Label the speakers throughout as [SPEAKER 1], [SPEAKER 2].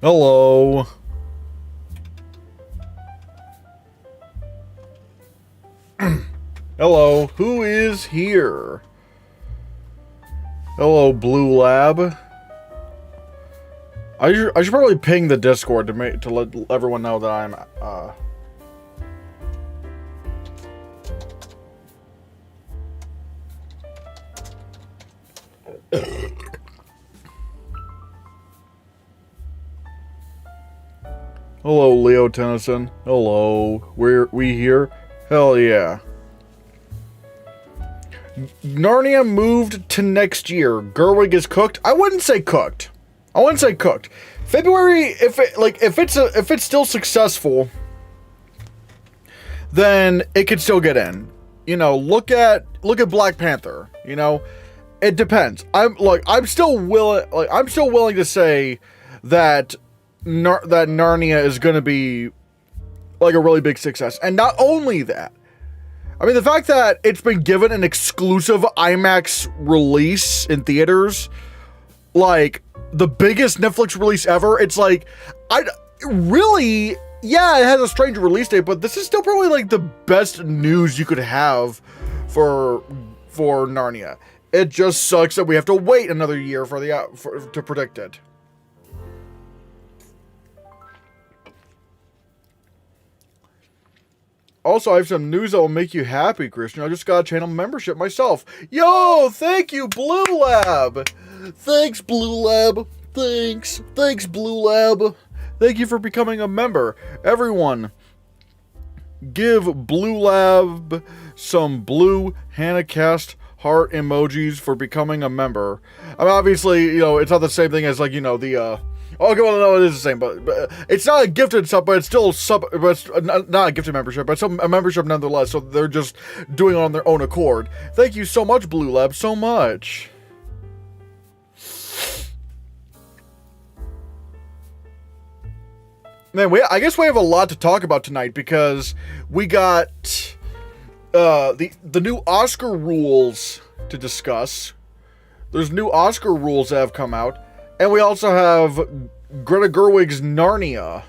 [SPEAKER 1] Hello. Hello. Who is here? Hello, Blue Lab. I should probably ping the Discord to let everyone know that I'm Hello, Leo Tennyson. Hello. We here? Hell yeah. Narnia moved to next year. Gerwig is cooked. I wouldn't say cooked. February, if it's still successful, then it could still get in. You know, look at Black Panther. You know, it depends. I'm still willing to say that that Narnia is going to be like a really big success. And not only that, I mean, the fact that it's been given an exclusive IMAX release in theaters, like the biggest Netflix release ever, it's like, it has a strange release date, but this is still probably like the best news you could have for Narnia. It just sucks that we have to wait another year to predict it. Also, I have some news that will make you happy, Christian. I just got a channel membership myself. Yo, thank you, Blue Lab. Thanks, Blue Lab. Thanks, Blue Lab. Thank you for becoming a member. Everyone, give Blue Lab some blue Hannahcast heart emojis for becoming a member. I mean, obviously, you know, it's not the same thing as, like, you know, the, okay, well, no, it is the same, but it's not a gifted sub, but it's still but it's not a gifted membership, but still a membership nonetheless, so they're just doing it on their own accord. Thank you so much, Blue Lab, so much. Man, I guess we have a lot to talk about tonight, because we got the new Oscar rules to discuss. There's new Oscar rules that have come out. And we also have Greta Gerwig's Narnia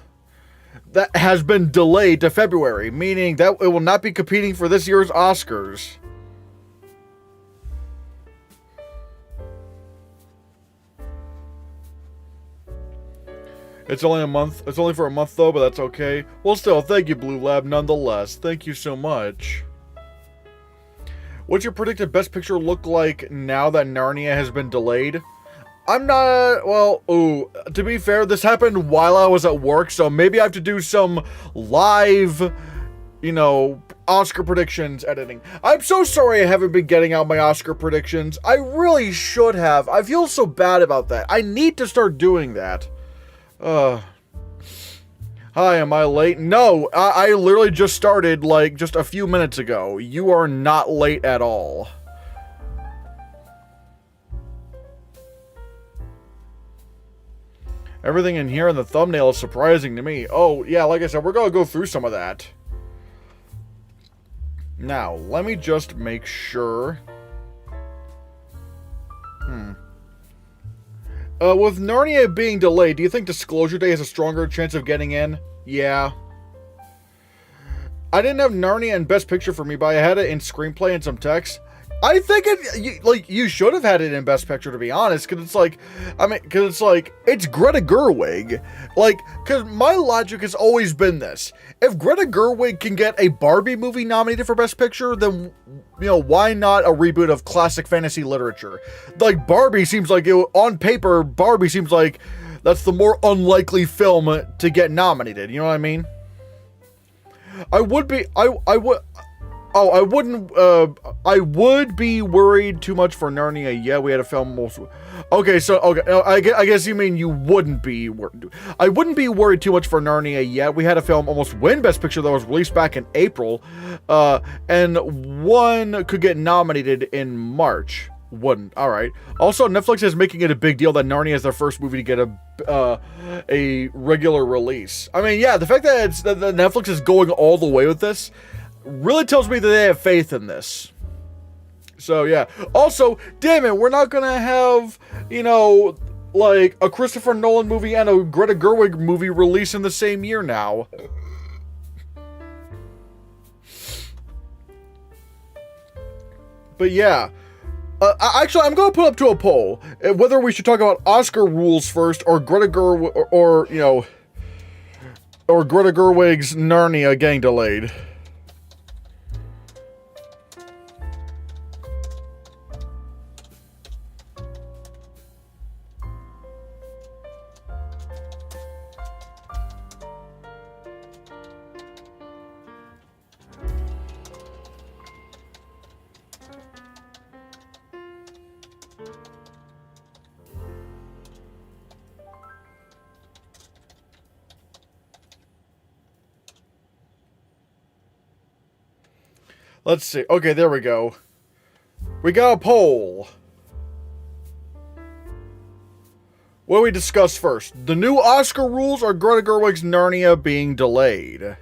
[SPEAKER 1] that has been delayed to February, meaning that it will not be competing for this year's Oscars. It's only a month. It's only for a month though, but that's okay. Well, still, thank you, Blue Lab, nonetheless. Thank you so much. What's your predicted Best Picture look like now that Narnia has been delayed? I'm not, well, to be fair, this happened while I was at work, so maybe I have to do some live, you know, Oscar predictions editing. I'm so sorry I haven't been getting out my Oscar predictions. I really should have. I feel so bad about that. I need to start doing that. Hi, am I late? No, I literally just started, like, just a few minutes ago. You are not late at all. Everything in here in the thumbnail is surprising to me. Oh, yeah, like I said, we're going to go through some of that. Now, let me just make sure. With Narnia being delayed, do you think Disclosure Day has a stronger chance of getting in? Yeah. I didn't have Narnia in Best Picture for me, but I had it in Screenplay and some text. I think you should have had it in Best Picture, to be honest, because it's like, it's Greta Gerwig. Like, because my logic has always been this. If Greta Gerwig can get a Barbie movie nominated for Best Picture, then, you know, why not a reboot of classic fantasy literature? Like, Barbie seems like, on paper, Barbie seems like that's the more unlikely film to get nominated, you know what I mean? I would be worried too much for Narnia. Yeah, we had a film most. Okay, so, I guess you mean you wouldn't be worried. I wouldn't be worried too much for Narnia yet. We had a film almost win Best Picture that was released back in April. And one could get nominated in March. Wouldn't. Alright. Also, Netflix is making it a big deal that Narnia is their first movie to get a regular release. I mean, yeah, the fact that that Netflix is going all the way with this really tells me that they have faith in this. So, yeah. Also, damn it, we're not gonna have, you know, like a Christopher Nolan movie and a Greta Gerwig movie release in the same year now. But yeah. Actually, I'm going to put up to a poll whether we should talk about Oscar rules first or Greta Gerwig, or you know, or Greta Gerwig's Narnia getting delayed. Let's see. Okay, there we go. We got a poll. What do we discuss first? The new Oscar rules or Greta Gerwig's Narnia being delayed?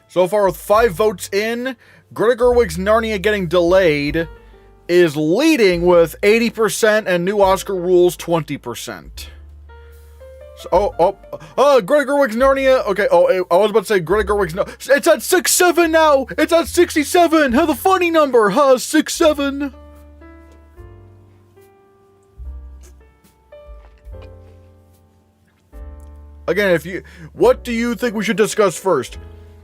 [SPEAKER 1] So far, with 5 votes in, Greta Gerwig's Narnia getting delayed is leading with 80% and new Oscar rules 20%. So, Greta Gerwig's Narnia. Okay, I was about to say Greta Gerwig's it's at 6-7 now. It's at 67. The funny number, 6-7. Again, what do you think we should discuss first?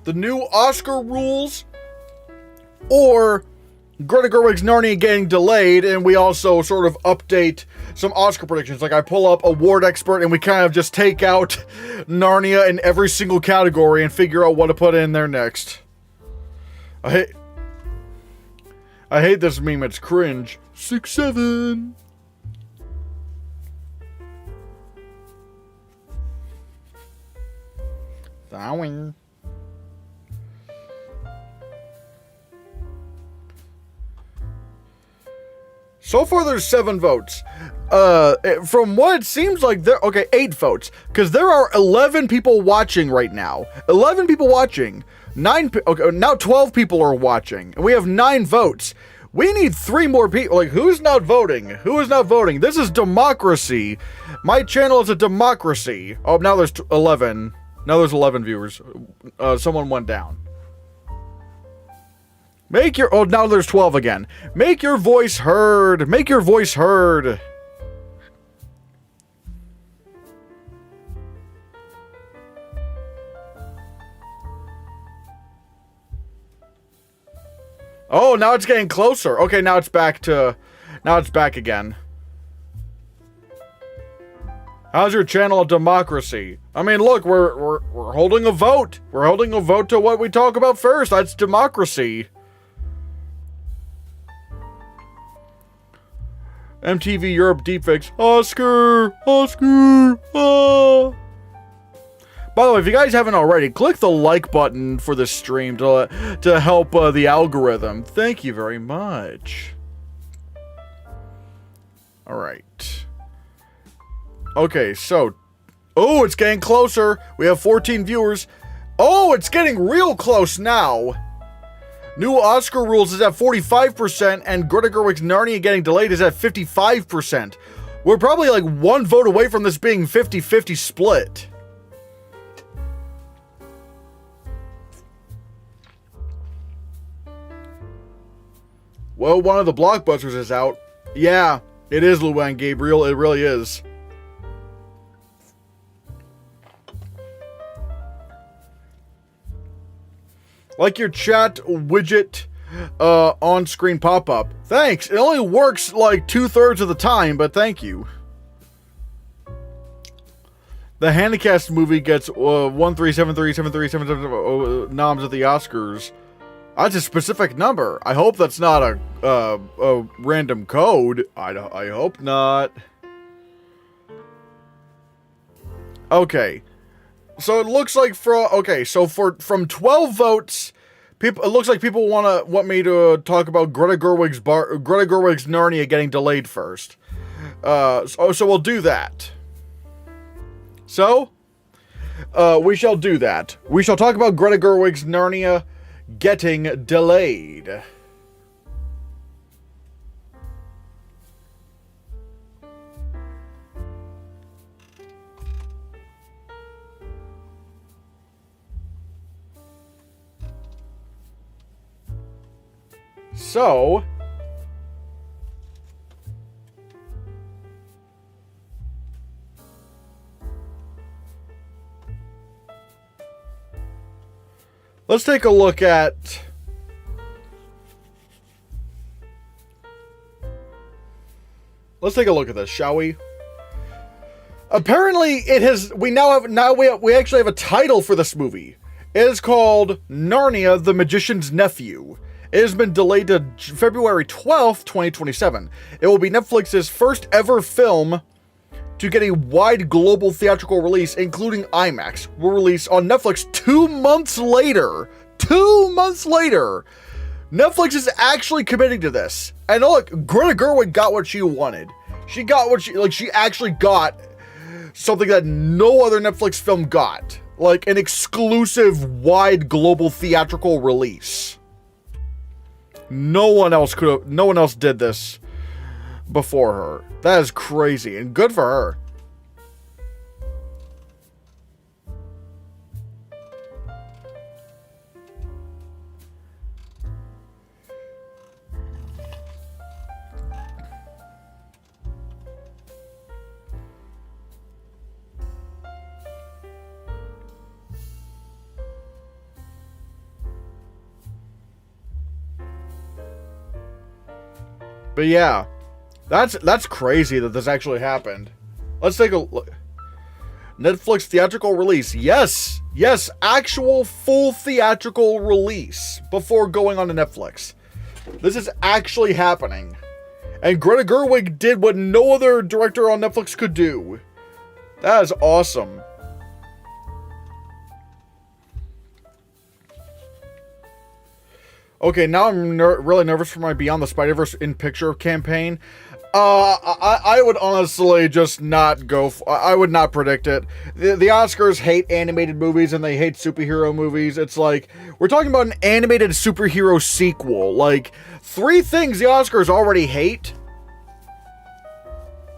[SPEAKER 1] The new Oscar rules, or Greta Gerwig's Narnia getting delayed, and we also sort of update some Oscar predictions. Like I pull up Award Expert and we kind of just take out Narnia in every single category and figure out what to put in there next. I hate this meme, it's cringe. 6-7. Thawing. So far, there's 7 votes. From what it seems like, 8 votes. Because there are 11 people watching right now. 11 people watching. Now 12 people are watching. And we have 9 votes. We need 3 more people. Like, who's not voting? Who is not voting? This is democracy. My channel is a democracy. Oh, now there's 11. Now there's 11 viewers. Someone went down. Now there's 12 again. Make your voice heard. Make your voice heard. Oh, now it's getting closer. Okay, now it's back again. How's your channel a democracy? I mean, look, we're holding a vote. We're holding a vote to what we talk about first. That's democracy. MTV Europe deepfakes. Oscar! Ah! By the way, if you guys haven't already, click the like button for this stream to help the algorithm. Thank you very much. Alright. Okay, so... Oh, it's getting closer. We have 14 viewers. Oh, it's getting real close now. New Oscar rules is at 45%, and Greta Gerwig's Narnia getting delayed is at 55%. We're probably like 1 vote away from this being 50-50 split. Well, one of the blockbusters is out. Yeah, it is Luann Gabriel. It really is. Like your chat widget on-screen pop-up. Thanks. It only works like 2/3 of the time, but thank you. The Hannahcast movie gets 1373737 noms at the Oscars. That's a specific number. I hope that's not a random code. I hope not. Okay. So it looks like from 12 votes, it looks like people want me to talk about Greta Gerwig's Narnia getting delayed first. So we'll do that. So, we shall do that. We shall talk about Greta Gerwig's Narnia getting delayed. So, let's take a look at this, shall we? Apparently, we actually have a title for this movie. It is called Narnia: The Magician's Nephew. It has been delayed to February 12th, 2027. It will be Netflix's first ever film to get a wide global theatrical release, including IMAX. Will release on Netflix 2 months later. 2 months later! Netflix is actually committing to this. And look, Greta Gerwig got what she wanted. She actually got something that no other Netflix film got. Like an exclusive, wide global theatrical release. No one else did this before her. That is crazy, and good for her. But yeah, that's crazy that this actually happened. Let's take a look. Netflix theatrical release. Yes, actual full theatrical release before going on to Netflix. This is actually happening. And Greta Gerwig did what no other director on Netflix could do. That is awesome. Okay, now I'm really nervous for my Beyond the Spider-Verse in Picture campaign. I would honestly just not go. I would not predict it. The Oscars hate animated movies and they hate superhero movies. It's like, we're talking about an animated superhero sequel. Like, 3 things the Oscars already hate.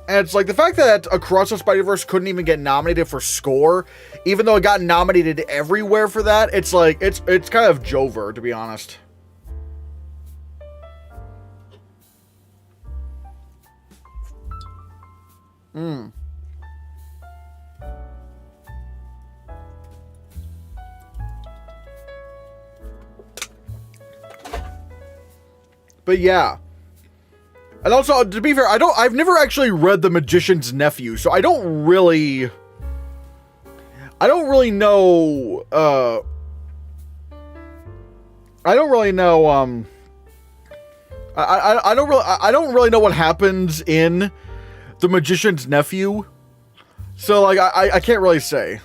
[SPEAKER 1] And it's like, the fact that Across the Spider-Verse couldn't even get nominated for score, even though it got nominated everywhere for that, it's like, it's kind of Jover, to be honest. But yeah. And also, to be fair, I've never actually read The Magician's Nephew, so I don't really know, I don't really know what happens in The Magician's Nephew. So, like, I can't really say.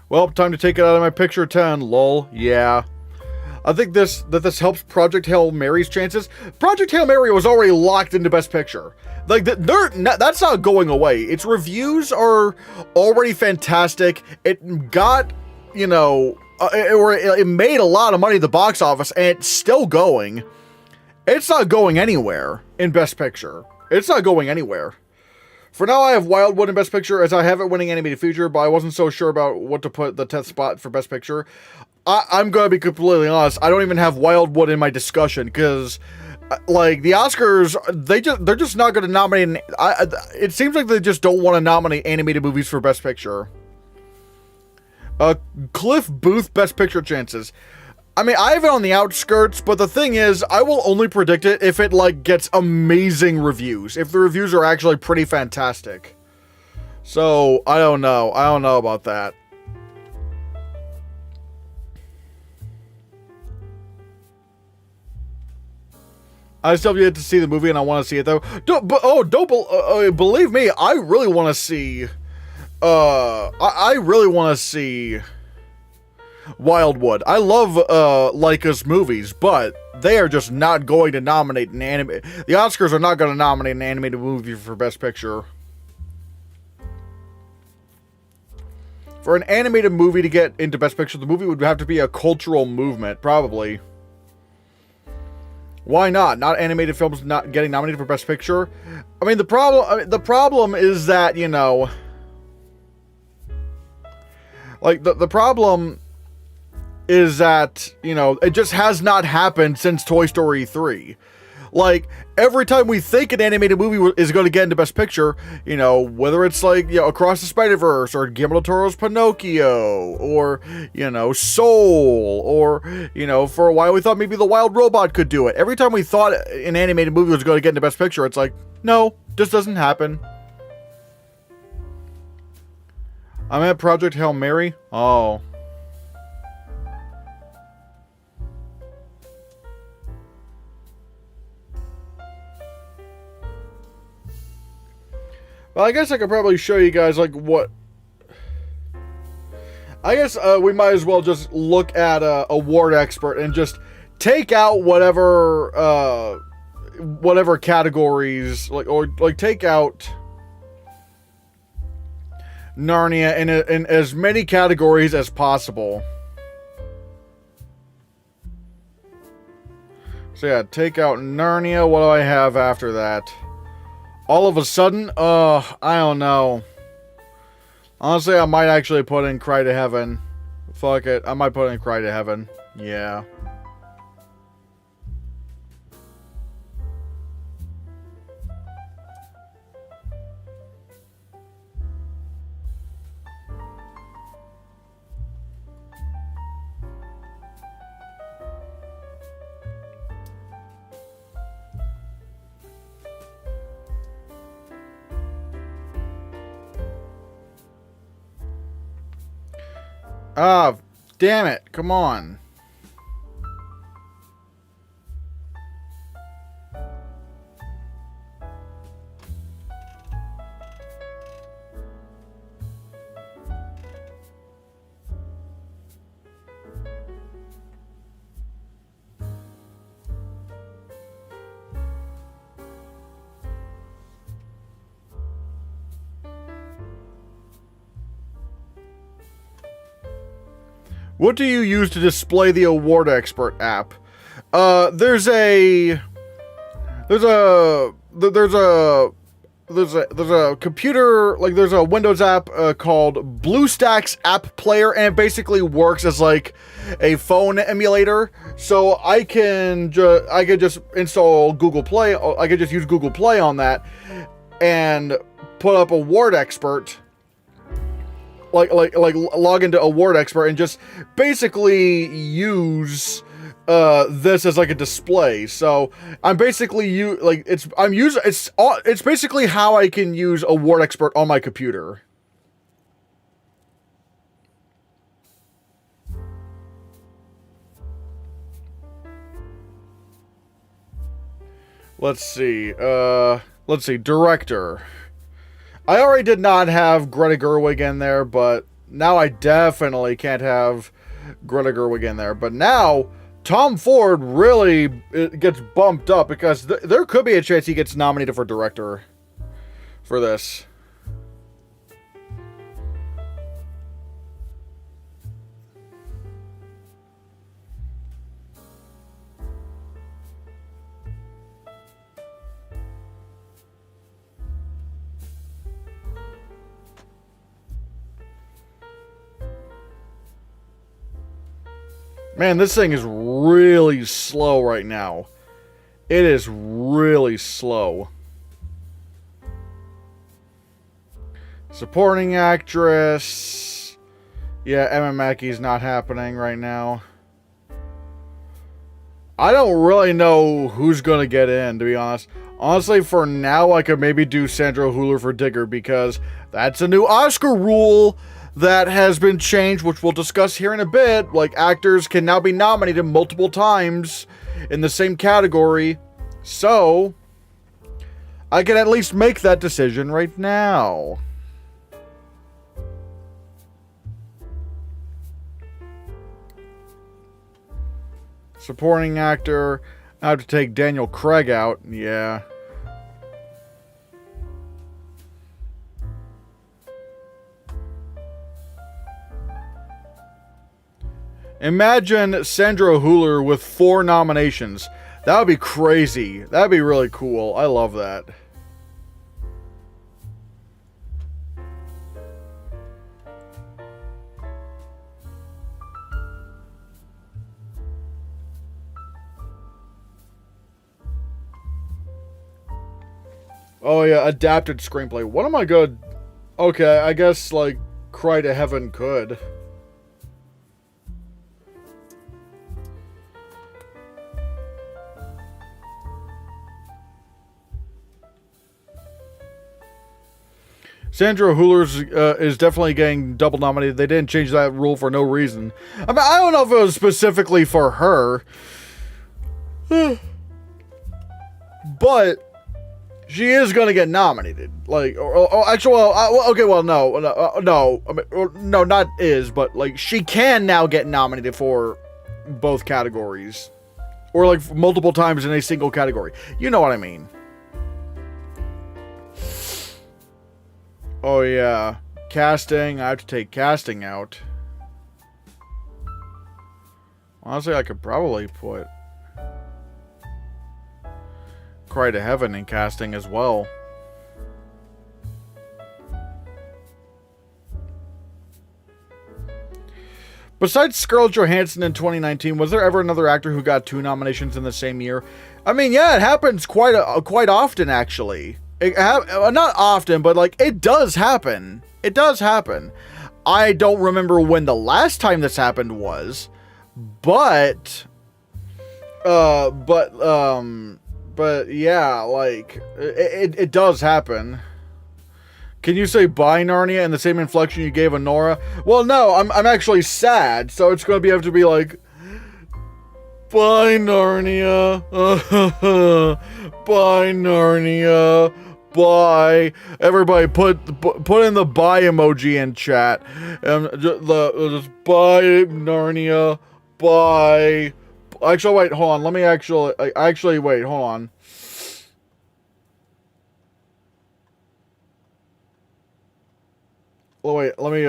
[SPEAKER 1] Well, time to take it out of my picture 10, lol. Yeah. I think this helps Project Hail Mary's chances. Project Hail Mary was already locked into Best Picture. Like, that's not going away. Its reviews are already fantastic. It got, it made a lot of money at the box office, and it's still going. It's not going anywhere in Best Picture. It's not going anywhere. For now, I have Wildwood in Best Picture, as I have it winning Animated Feature, but I wasn't so sure about what to put the 10th spot for Best Picture. I'm going to be completely honest, I don't even have Wildwood in my discussion, because, like, the Oscars, they're just not going to nominate, it seems like they just don't want to nominate animated movies for Best Picture. Cliff Booth Best Picture chances. I mean, I have it on the outskirts, but the thing is, I will only predict it if it, like, gets amazing reviews. If the reviews are actually pretty fantastic. So, I don't know. I don't know about that. I still have yet to see the movie, and I want to see it though. Believe me, I really want to see. I really want to see Wildwood. I love Leica's movies, but they are just not going to nominate an anime. The Oscars are not going to nominate an animated movie for Best Picture. For an animated movie to get into Best Picture, the movie would have to be a cultural movement, probably. Why not? Not animated films not getting nominated for Best Picture? I mean, the problem is that, you know, like, the problem is that, you know, it just has not happened since Toy Story 3. Like, every time we think an animated movie is going to get into Best Picture, you know, whether it's like, you know, Across the Spider-Verse, or Guillermo del Toro's Pinocchio, or, you know, Soul, or, you know, for a while we thought maybe The Wild Robot could do it. Every time we thought an animated movie was going to get into Best Picture, it's like, no, just doesn't happen. I'm at Project Hail Mary. Oh. Well, I guess I could probably show you guys, like, what... I guess we might as well just look at Award Expert and just take out whatever categories, or take out Narnia in as many categories as possible. So yeah, take out Narnia. What do I have after that? All of a sudden, I don't know. Honestly, I might actually put in Cry to Heaven. Fuck it, I might put in Cry to Heaven. Yeah. Ah, damn it. Come on. What do you use to display the Award Expert app? There's a computer, like, there's a Windows app called BlueStacks App Player, and it basically works as like a phone emulator. So I could just install Google Play. I could just use Google Play on that and put up Award Expert. Like log into Award Expert and just basically use this as like a display. So I'm basically it's basically how I can use Award Expert on my computer. Let's see. Director. I already did not have Greta Gerwig in there, but now I definitely can't have Greta Gerwig in there. But now, Tom Ford really gets bumped up because there could be a chance he gets nominated for director for this. Man, this thing is really slow right now. It is really slow. Supporting actress. Yeah, Emma Mackey's not happening right now. I don't really know who's going to get in, to be honest. Honestly, for now, I could maybe do Sandra Hüller for Digger, because that's a new Oscar rule that has been changed, which we'll discuss here in a bit. Like, actors can now be nominated multiple times in the same category. So, I can at least make that decision right now. Supporting actor. I have to take Daniel Craig out. Yeah. Imagine Sandra Hüller with 4 nominations. That would be crazy. That would be really cool. I love that. Oh yeah, adapted screenplay. What am I good? Okay, I guess like Cry to Heaven could. Sandra Hüller's is definitely getting double nominated. They didn't change that rule for no reason. I mean, I don't know if it was specifically for her. But she is going to get nominated. Like, actually, well, okay, well, no. I mean, no, not is, but, like, she can now get nominated for both categories. Or, like, multiple times in a single category. You know what I mean. Oh, yeah. Casting. I have to take casting out. Honestly, I could probably put Cry to Heaven in casting as well. Besides Scarlett Johansson in 2019, was there ever another actor who got 2 nominations in the same year? I mean, yeah, it happens quite often, actually. Not often, but, like, it does happen. It does happen. I don't remember when the last time this happened was, but yeah, like, it does happen. Can you say bye Narnia in the same inflection you gave Honora? Well, no, I'm actually sad, so it's going to have to be like, bye Narnia. Bye Narnia. Bye. Everybody put in the bye emoji in chat. Just bye Narnia. Bye. Actually, wait, hold on. Let me actually wait, hold on. Oh, wait, let me,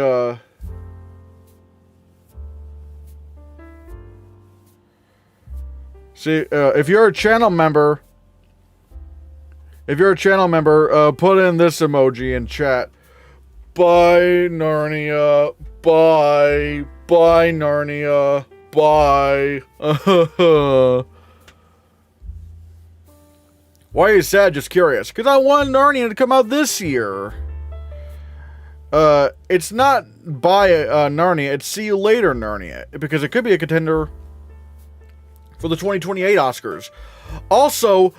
[SPEAKER 1] see, if you're a channel member, put in this emoji in chat. Bye, Narnia. Bye. Bye, Narnia. Bye. Why are you sad? Just curious. Because I want Narnia to come out this year. It's not Bye, Narnia. It's See You Later, Narnia. Because it could be a contender for the 2028 Oscars. Also,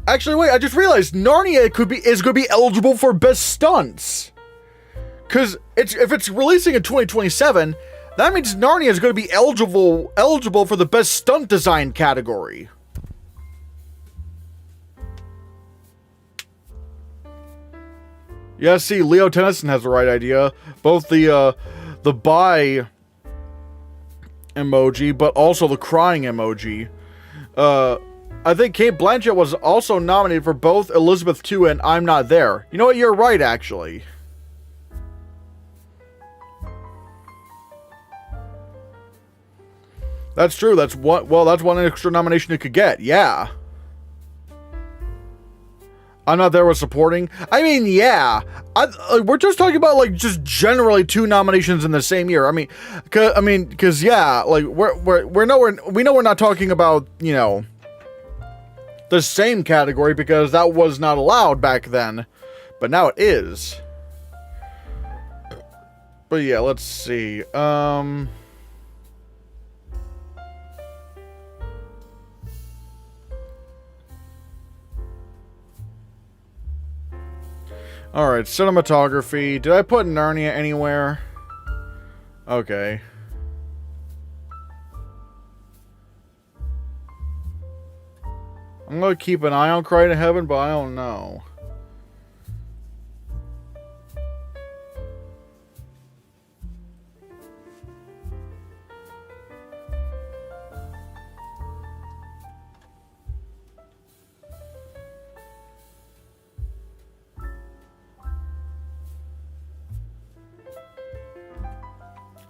[SPEAKER 1] actually, wait, I just realized Narnia is going to be eligible for Best Stunts. Because if it's releasing in 2027, that means Narnia is going to be eligible for the Best Stunt Design category. Yeah, see, Leo Tennyson has the right idea. Both the bye emoji, but also the crying emoji. I think Cate Blanchett was also nominated for both Elizabeth II and I'm Not There. You know what? You're right, actually. That's true. That's one extra nomination it could get. Yeah. I'm Not There was supporting. I mean, yeah. We're just talking about, like, just generally 2 nominations in the same year. I mean, because yeah, like we know we're not talking about, you know, the same category because that was not allowed back then, but now it is. But yeah, let's see. Alright, cinematography. Did I put Narnia anywhere? Okay. I'm I'm gonna keep an eye on Cry to Heaven, but I don't know.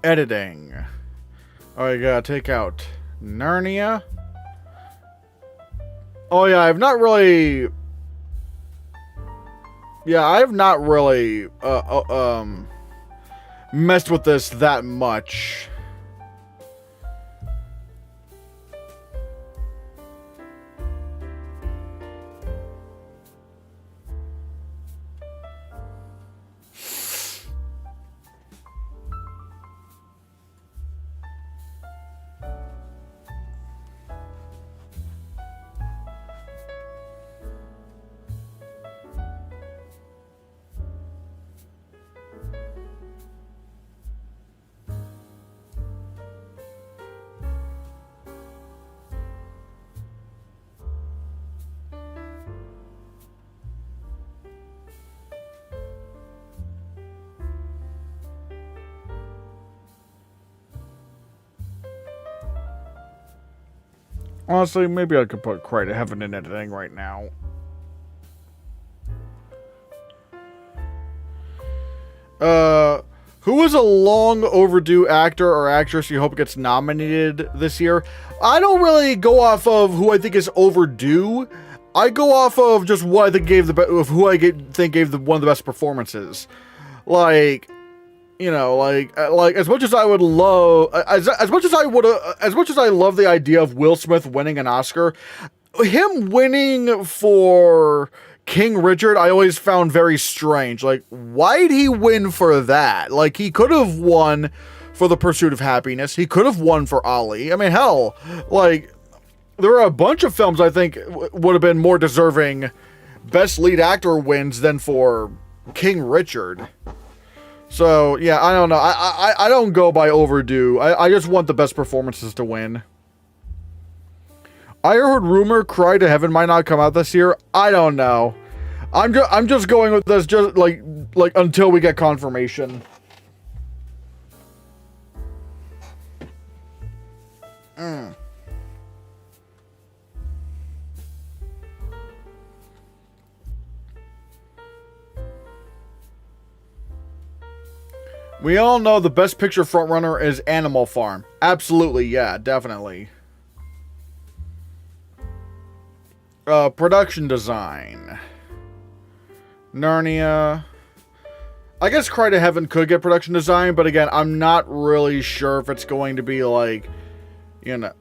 [SPEAKER 1] Editing. Alright, gotta take out Narnia. Oh yeah, I've not really... Yeah, I've not really messed with this that much. Honestly, maybe I could put Cry to Heaven in editing right now. Who is a long overdue actor or actress you hope gets nominated this year? I don't really go off of who I think is overdue. I go off of just what I think gave think gave one of the best performances. Like, you know, like as much as I would love, as much as I love the idea of Will Smith winning an Oscar, him winning for King Richard, I always found very strange. Like, why'd he win for that? Like, he could have won for The Pursuit of Happiness. He could have won for Ali. I mean, hell, like, there are a bunch of films I think would have been more deserving Best Lead Actor wins than for King Richard. So, yeah, I don't know. I don't go by overdue. I just want the best performances to win. I heard rumor Cry to Heaven might not come out this year. I don't know. I'm just going with this just like until we get confirmation. We all know the best picture frontrunner is Animal Farm. Absolutely, yeah, definitely. Production design. Narnia. I guess Cry to Heaven could get production design, but again, I'm not really sure if it's going to be like, you know,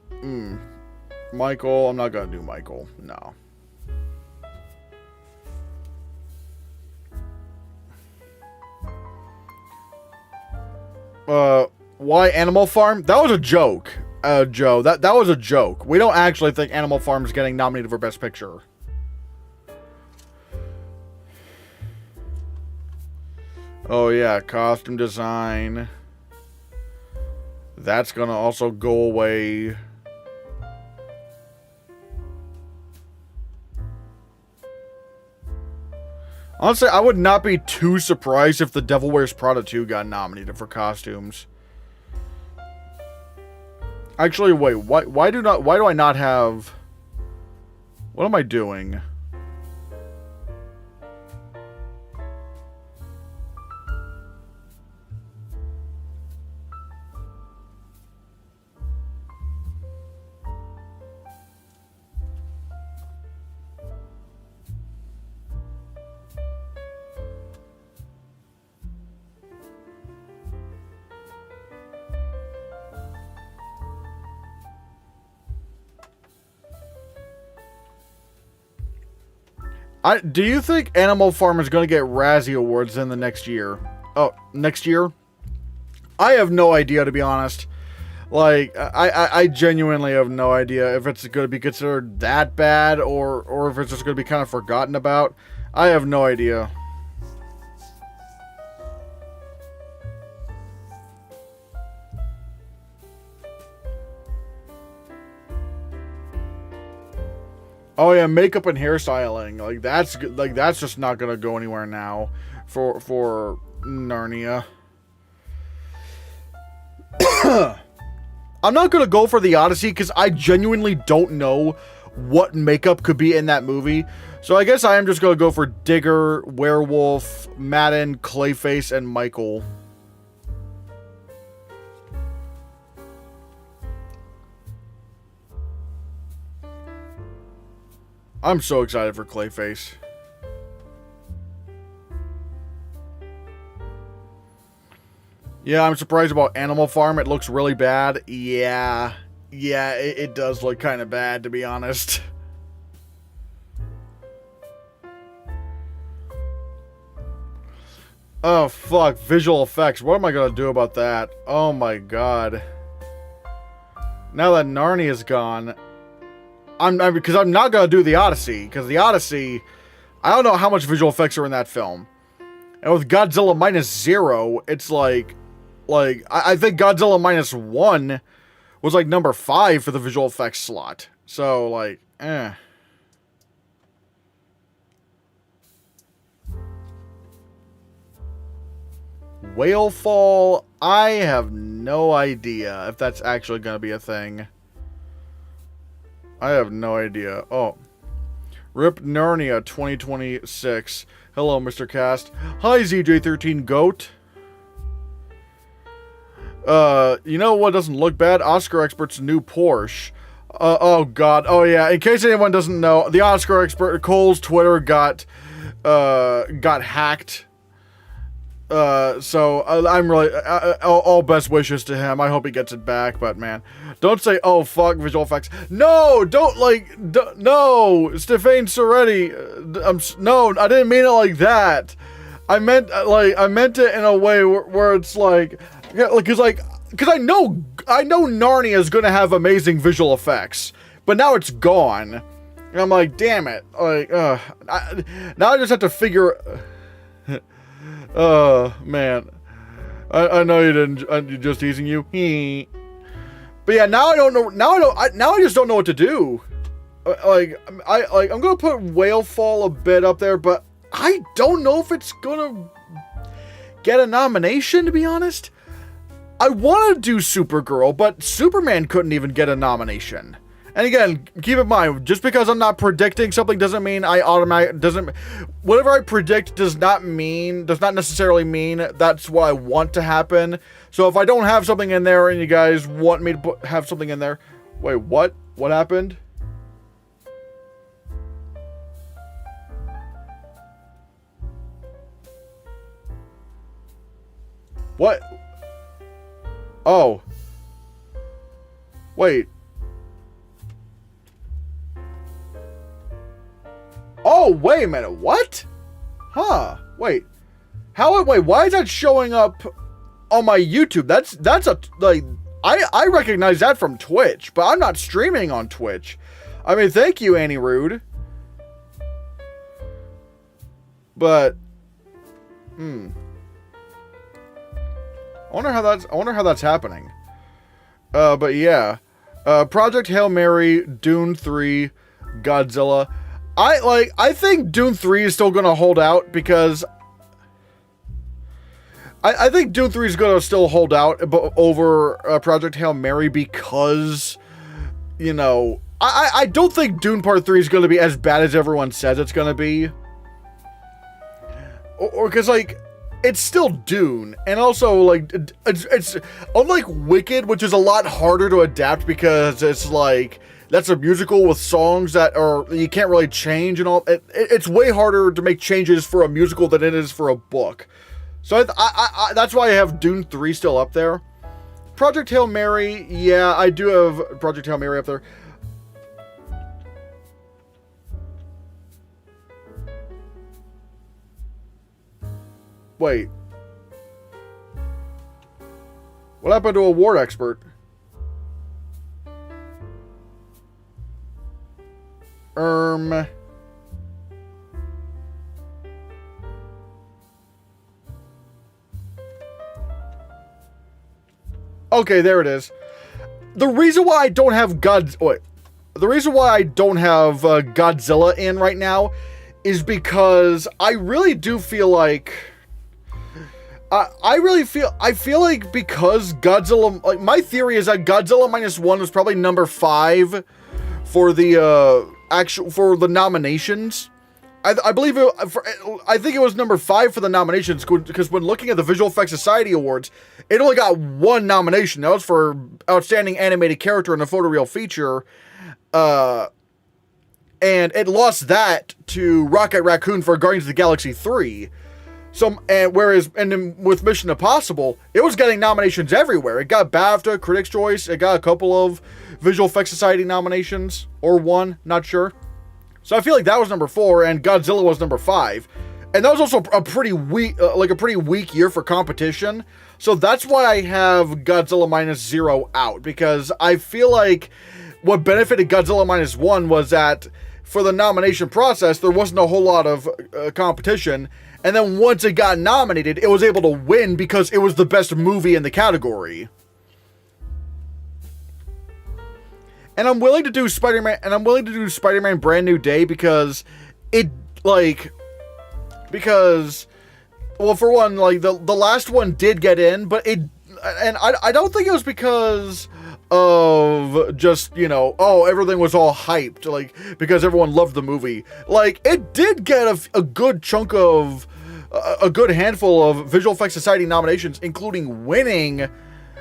[SPEAKER 1] Michael. I'm not gonna do Michael. No. Why Animal Farm? That was a joke, Joe. That was a joke. We don't actually think Animal Farm is getting nominated for Best Picture. Oh yeah, costume design. That's gonna also go away. Honestly, I would not be too surprised if The Devil Wears Prada 2 got nominated for costumes. Actually, wait, why do I not have... What am I doing? Do you think Animal Farm is going to get Razzie Awards in the next year? Oh, next year? I have no idea, to be honest. Like, I genuinely have no idea if it's going to be considered that bad or if it's just going to be kind of forgotten about. I have no idea. Oh yeah, makeup and hairstyling. Like that's just not gonna go anywhere now for Narnia. I'm not gonna go for the Odyssey because I genuinely don't know what makeup could be in that movie. So I guess I am just gonna go for Digger, Werewolf, Madden, Clayface, and Michael. I'm so excited for Clayface. Yeah, I'm surprised about Animal Farm. It looks really bad. Yeah, it does look kind of bad, to be honest. Oh, fuck. Visual effects. What am I going to do about that? Oh, my God. Now that Narnia is gone, because I'm not going to do the Odyssey. Because the Odyssey, I don't know how much visual effects are in that film. And with Godzilla -0, it's like I think Godzilla -1 was like number 5 for the visual effects slot. So, like, eh. Whalefall, I have no idea if that's actually going to be a thing. I have no idea. Oh. Rip Narnia 2026. Hello, Mr. Cast. Hi, ZJ13 Goat. You know what doesn't look bad? Oscar Expert's new Porsche. Oh god. Oh yeah. In case anyone doesn't know, the Oscar Expert Cole's Twitter got hacked. So I'm really all best wishes to him. I hope he gets it back. But man, don't say oh fuck visual effects. No, don't no, Stefan Soretti. No, I didn't mean it like that. I meant it in a way where it's like. Yeah, because I know Narnia is gonna have amazing visual effects, but now it's gone, and I'm like, damn it! Like, now I just have to figure. Oh man, I know you didn't. I'm just teasing you. But yeah, now I don't know. Now I just don't know what to do. I'm gonna put Whalefall a bit up there, but I don't know if it's gonna get a nomination. To be honest. I want to do Supergirl, but Superman couldn't even get a nomination. And again, keep in mind, just because I'm not predicting something doesn't mean whatever I predict does not necessarily mean that's what I want to happen. So if I don't have something in there and you guys want me to have something in there, wait, what? What happened? What? Oh. Wait. Oh, wait a minute. What? Huh. Wait. Wait, why is that showing up on my YouTube? That's a, like, I recognize that from Twitch, but I'm not streaming on Twitch. I mean, thank you, Annie Rude. But, I wonder how that's happening. But yeah. Project Hail Mary, Dune 3, Godzilla. I think Dune 3 is still gonna hold out because I think Dune 3 is gonna still hold out over Project Hail Mary because, you know, I don't think Dune Part 3 is gonna be as bad as everyone says it's gonna be. Or because, like, it's still Dune, and also, like, it's unlike Wicked, which is a lot harder to adapt because it's like that's a musical with songs that are you can't really change and all. It's way harder to make changes for a musical than it is for a book. So I that's why I have Dune 3 still up there. Project Hail Mary, yeah, I do have Project Hail Mary up there. Wait. What happened to Award Expert? Okay, there it is. The reason why I don't have why I don't have Godzilla in right now is because I really do feel like I feel like because Godzilla, like, my theory is that Godzilla -1 was probably number 5 for the for the nominations. I believe I think it was number 5 for the nominations, because when looking at the Visual Effects Society Awards, it only got 1 nomination. That was for Outstanding Animated Character in a Photoreal Feature, and it lost that to Rocket Raccoon for Guardians of the Galaxy 3. So, whereas with Mission Impossible, it was getting nominations everywhere. It got BAFTA, Critics' Choice, it got a couple of Visual Effects Society nominations, or 1, not sure. So I feel like that was number 4, and Godzilla was number 5. And that was also a pretty weak year for competition. So that's why I have Godzilla -0 out, because I feel like what benefited Godzilla -1 was that for the nomination process, there wasn't a whole lot of competition. And then once it got nominated, it was able to win because it was the best movie in the category. And I'm willing to do Spider-Man Brand New Day because well, for one, like, the last one did get in, but I don't think it was because of just, you know, oh, everything was all hyped, like, because everyone loved the movie. Like, it did get a good chunk of, a good handful of Visual Effects Society nominations, including winning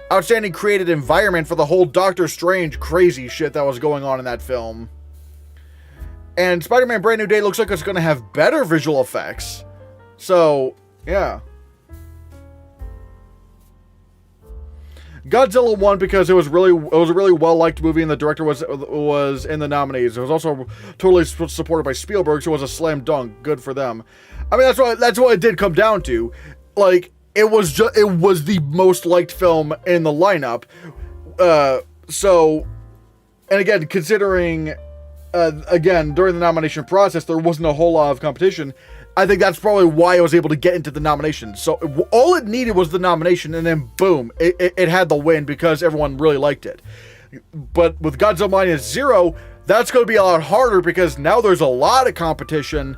[SPEAKER 1] Outstanding Created Environment for the whole Doctor Strange crazy shit that was going on in that film. And Spider-Man Brand New Day looks like it's going to have better visual effects. So, yeah. Godzilla won because it was a really well-liked movie, and the director was in the nominees. It was also totally supported by Spielberg, so it was a slam dunk. Good for them. I mean, that's what it did come down to. Like, it was the most liked film in the lineup. So, and again, considering, again, during the nomination process, there wasn't a whole lot of competition. I think that's probably why I was able to get into the nomination. So all it needed was the nomination, and then boom, it had the win because everyone really liked it. But with Godzilla -0, that's going to be a lot harder because now there's a lot of competition,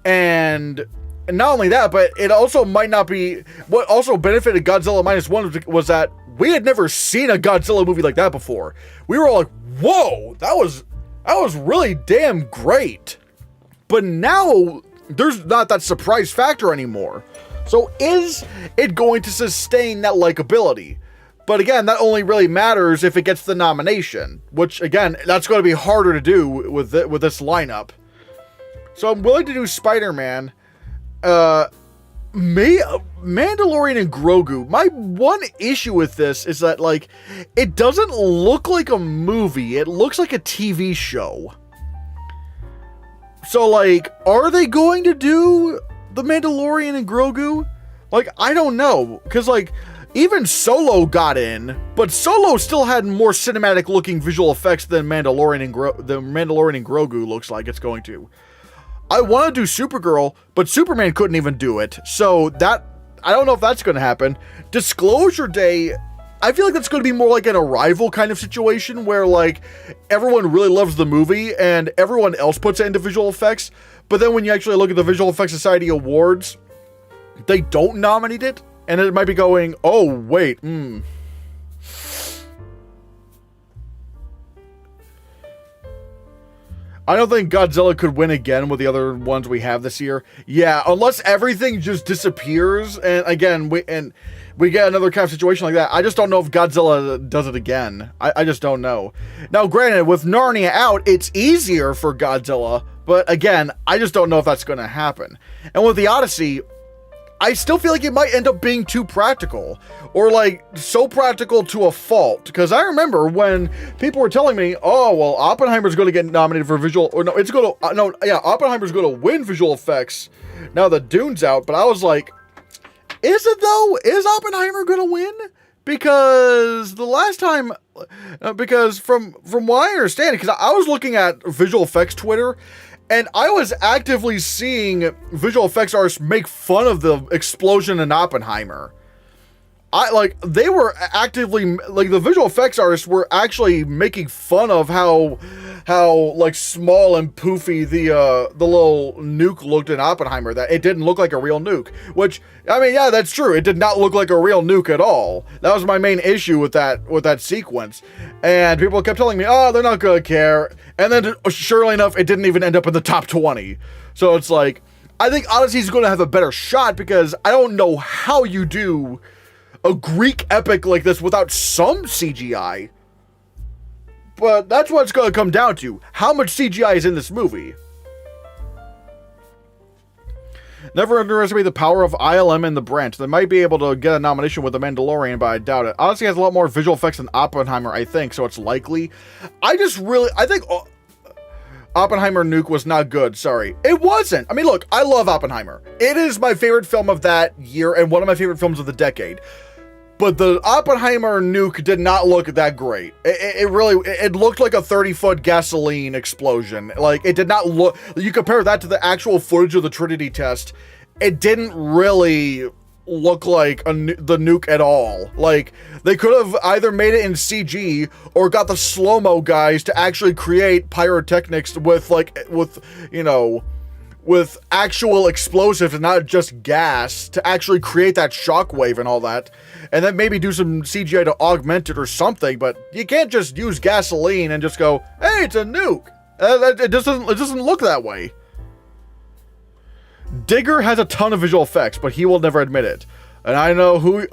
[SPEAKER 1] and not only that, but it also might not be. What also benefited Godzilla -1 was that we had never seen a Godzilla movie like that before. We were all like, "Whoa, that was really damn great." But now there's not that surprise factor anymore. So is it going to sustain that likability? But again, that only really matters if it gets the nomination, which again, that's going to be harder to do with this lineup. So I'm willing to do Spider-Man. Mandalorian and Grogu. My one issue with this is that, like, it doesn't look like a movie. It looks like a TV show. So, like, are they going to do the Mandalorian and Grogu? Like, I don't know. Because, like, even Solo got in, but Solo still had more cinematic looking visual effects than Mandalorian and Grogu looks like it's going to. I want to do Supergirl, but Superman couldn't even do it. So that, I don't know if that's going to happen. Disclosure Day, I feel like that's going to be more like an Arrival kind of situation where, like, everyone really loves the movie and everyone else puts it into visual effects. But then when you actually look at the Visual Effects Society Awards, they don't nominate it. And it might be going, oh, wait, I don't think Godzilla could win again with the other ones we have this year. Yeah, unless everything just disappears, and again, we get another kind of situation like that. I just don't know if Godzilla does it again. I just don't know. Now, granted, with Narnia out, it's easier for Godzilla, but again, I just don't know if that's going to happen. And with the Odyssey, I still feel like it might end up being too practical, or like so practical to a fault. Because I remember when people were telling me, "Oh, well, Oppenheimer's going to get nominated for visual," or no, Oppenheimer's going to win visual effects now that Dune's out. But I was like, is it though? Is Oppenheimer going to win? Because the last time, because from what I understand, because I was looking at visual effects Twitter. And I was actively seeing visual effects artists make fun of the explosion in Oppenheimer. they were actively, like, the visual effects artists were actually making fun of how like small and poofy the little nuke looked in Oppenheimer, that it didn't look like a real nuke, which, I mean, yeah, that's true. It did not look like a real nuke at all. That was my main issue with that sequence. And people kept telling me, oh, they're not gonna care. And then, surely enough, it didn't even end up in the top 20. So it's like, I think Odyssey's gonna have a better shot, because I don't know how you do a Greek epic like this without some CGI. But that's what it's going to come down to. How much CGI is in this movie? Never underestimate the power of ILM and the branch. They might be able to get a nomination with The Mandalorian, but I doubt it. Odyssey has a lot more visual effects than Oppenheimer, I think, so it's likely. I think Oppenheimer nuke was not good, sorry. It wasn't. I mean, look, I love Oppenheimer. It is my favorite film of that year and one of my favorite films of the decade. But the Oppenheimer nuke did not look that great. It looked like a 30-foot gasoline explosion. Like, it did not look... You compare that to the actual footage of the Trinity test, it didn't really look like the nuke at all. Like, they could have either made it in CG or got the slow-mo guys to actually create pyrotechnics with actual explosives and not just gas, to actually create that shockwave and all that, and then maybe do some CGI to augment it or something. But you can't just use gasoline and just go, hey, it's a nuke. It doesn't look that way. Digger has a ton of visual effects, but he will never admit it. And I know who...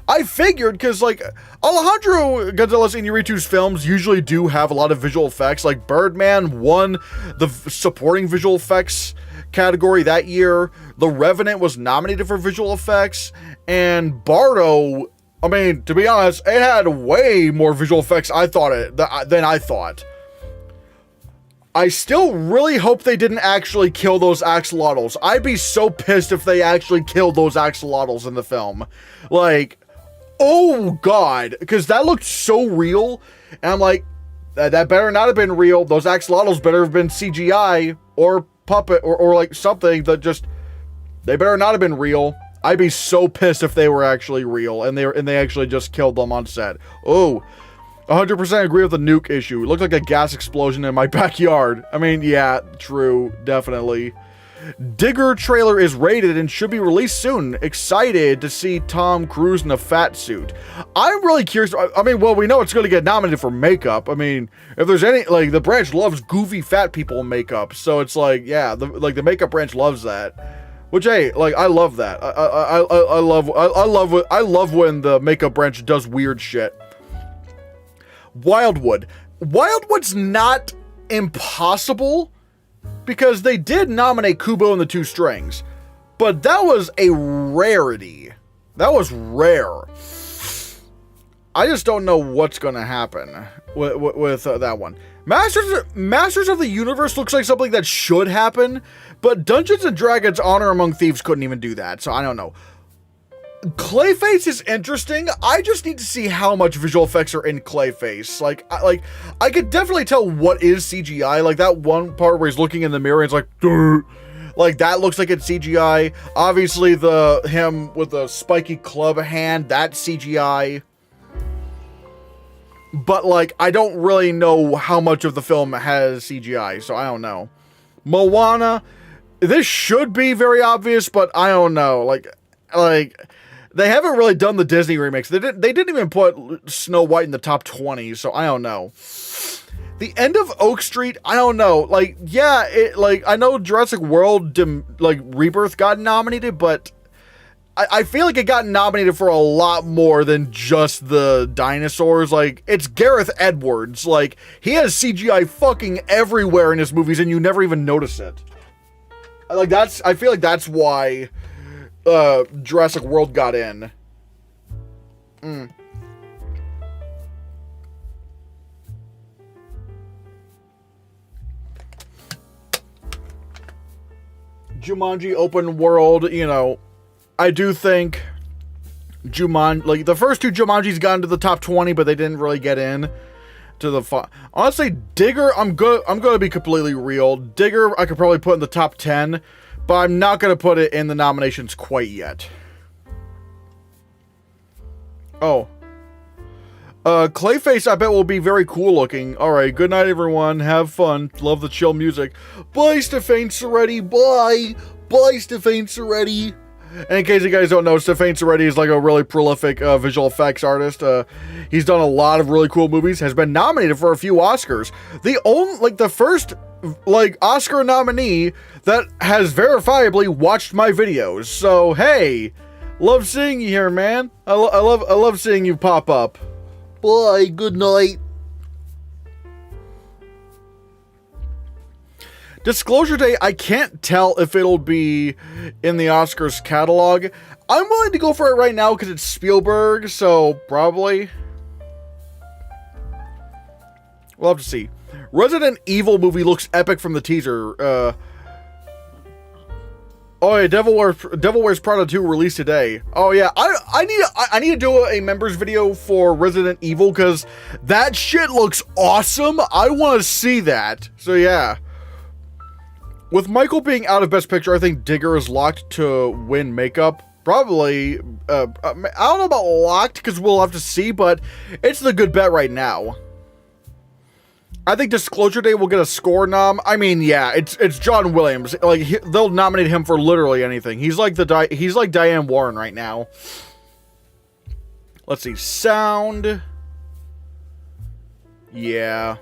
[SPEAKER 1] I figured, because, like, Alejandro González Iñárritu's films usually do have a lot of visual effects. Like, Birdman won the supporting visual effects category that year. The Revenant was nominated for visual effects. And Bardo, I mean, to be honest, it had way more visual effects than I thought. I still really hope they didn't actually kill those axolotls. I'd be so pissed if they actually killed those axolotls in the film. Like, oh god, because that looked so real. And I'm like, that better not have been real. Those axolotls better have been CGI or puppet or like something that just, they better not have been real. I'd be so pissed if they were actually real and they actually just killed them on set. Oh, 100% agree with the nuke issue. It looked like a gas explosion in my backyard. I mean, yeah, true, definitely. Digger trailer is rated and should be released soon. Excited to see Tom Cruise in a fat suit. I'm really curious. I mean, well, we know it's going to get nominated for makeup. I mean, if there's any, like, the branch loves goofy fat people in makeup. So it's like, yeah, the makeup branch loves that. Which, hey, like, I love that. I love when the makeup branch does weird shit. Wildwood. Wildwood's not impossible, because they did nominate Kubo and the Two Strings, but that was a rarity. That was rare. I just don't know what's going to happen with that one. Masters of the Universe looks like something that should happen, but Dungeons and Dragons Honor Among Thieves couldn't even do that, so I don't know. Clayface is interesting. I just need to see how much visual effects are in Clayface. I could definitely tell what is CGI. Like that one part where he's looking in the mirror and it's like, "Durr." Like that looks like it's CGI. Obviously him with the spiky club hand, that's CGI. But like, I don't really know how much of the film has CGI, so I don't know. Moana, this should be very obvious, but I don't know. Like, they haven't really done the Disney remakes. They didn't even put Snow White in the top 20, so I don't know. The End of Oak Street, I don't know. Like, yeah, I know Jurassic World, Rebirth got nominated, but I feel like it got nominated for a lot more than just the dinosaurs. Like, it's Gareth Edwards. Like, he has CGI fucking everywhere in his movies, and you never even notice it. I feel like that's why Jurassic World got in. Jumanji open world, you know, I do think the first two Jumanjis got into the top 20, but they didn't really get in to the honestly, Digger, I'm gonna be completely real. Digger, I could probably put in the top 10, but I'm not gonna put it in the nominations quite yet. Oh. Clayface, I bet, will be very cool looking. Alright, good night, everyone. Have fun. Love the chill music. Bye, Stefan Soretti. Bye. Bye, Stefan Soretti. And in case you guys don't know, Stefan Soretti is like a really prolific visual effects artist. He's done a lot of really cool movies. Has been nominated for a few Oscars. The first Oscar nominee that has verifiably watched my videos. So hey, love seeing you here, man. I love seeing you pop up. Bye. Good night. Disclosure Day, I can't tell if it'll be in the Oscars catalog. I'm willing to go for it right now because it's Spielberg, so probably. We'll have to see. Resident Evil movie looks epic from the teaser. Oh yeah, Devil Wears Prada 2 released today. Oh yeah, I need to do a members video for Resident Evil because that shit looks awesome. I want to see that. So yeah. With Michael being out of Best Picture, I think Digger is locked to win makeup. Probably, I don't know about locked, because we'll have to see, but it's the good bet right now. I think Disclosure Day will get a score nom. I mean, yeah, it's John Williams. Like, they'll nominate him for literally anything. He's like Diane Warren right now. Let's see, sound. Yeah.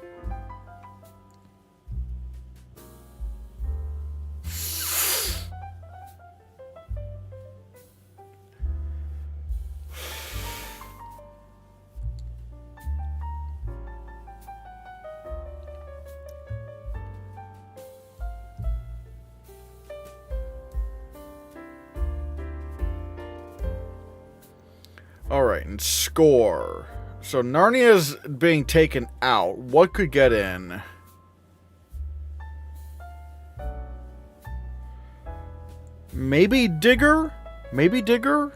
[SPEAKER 1] Alright, and score. So Narnia's being taken out. What could get in? Maybe Digger? Maybe Digger?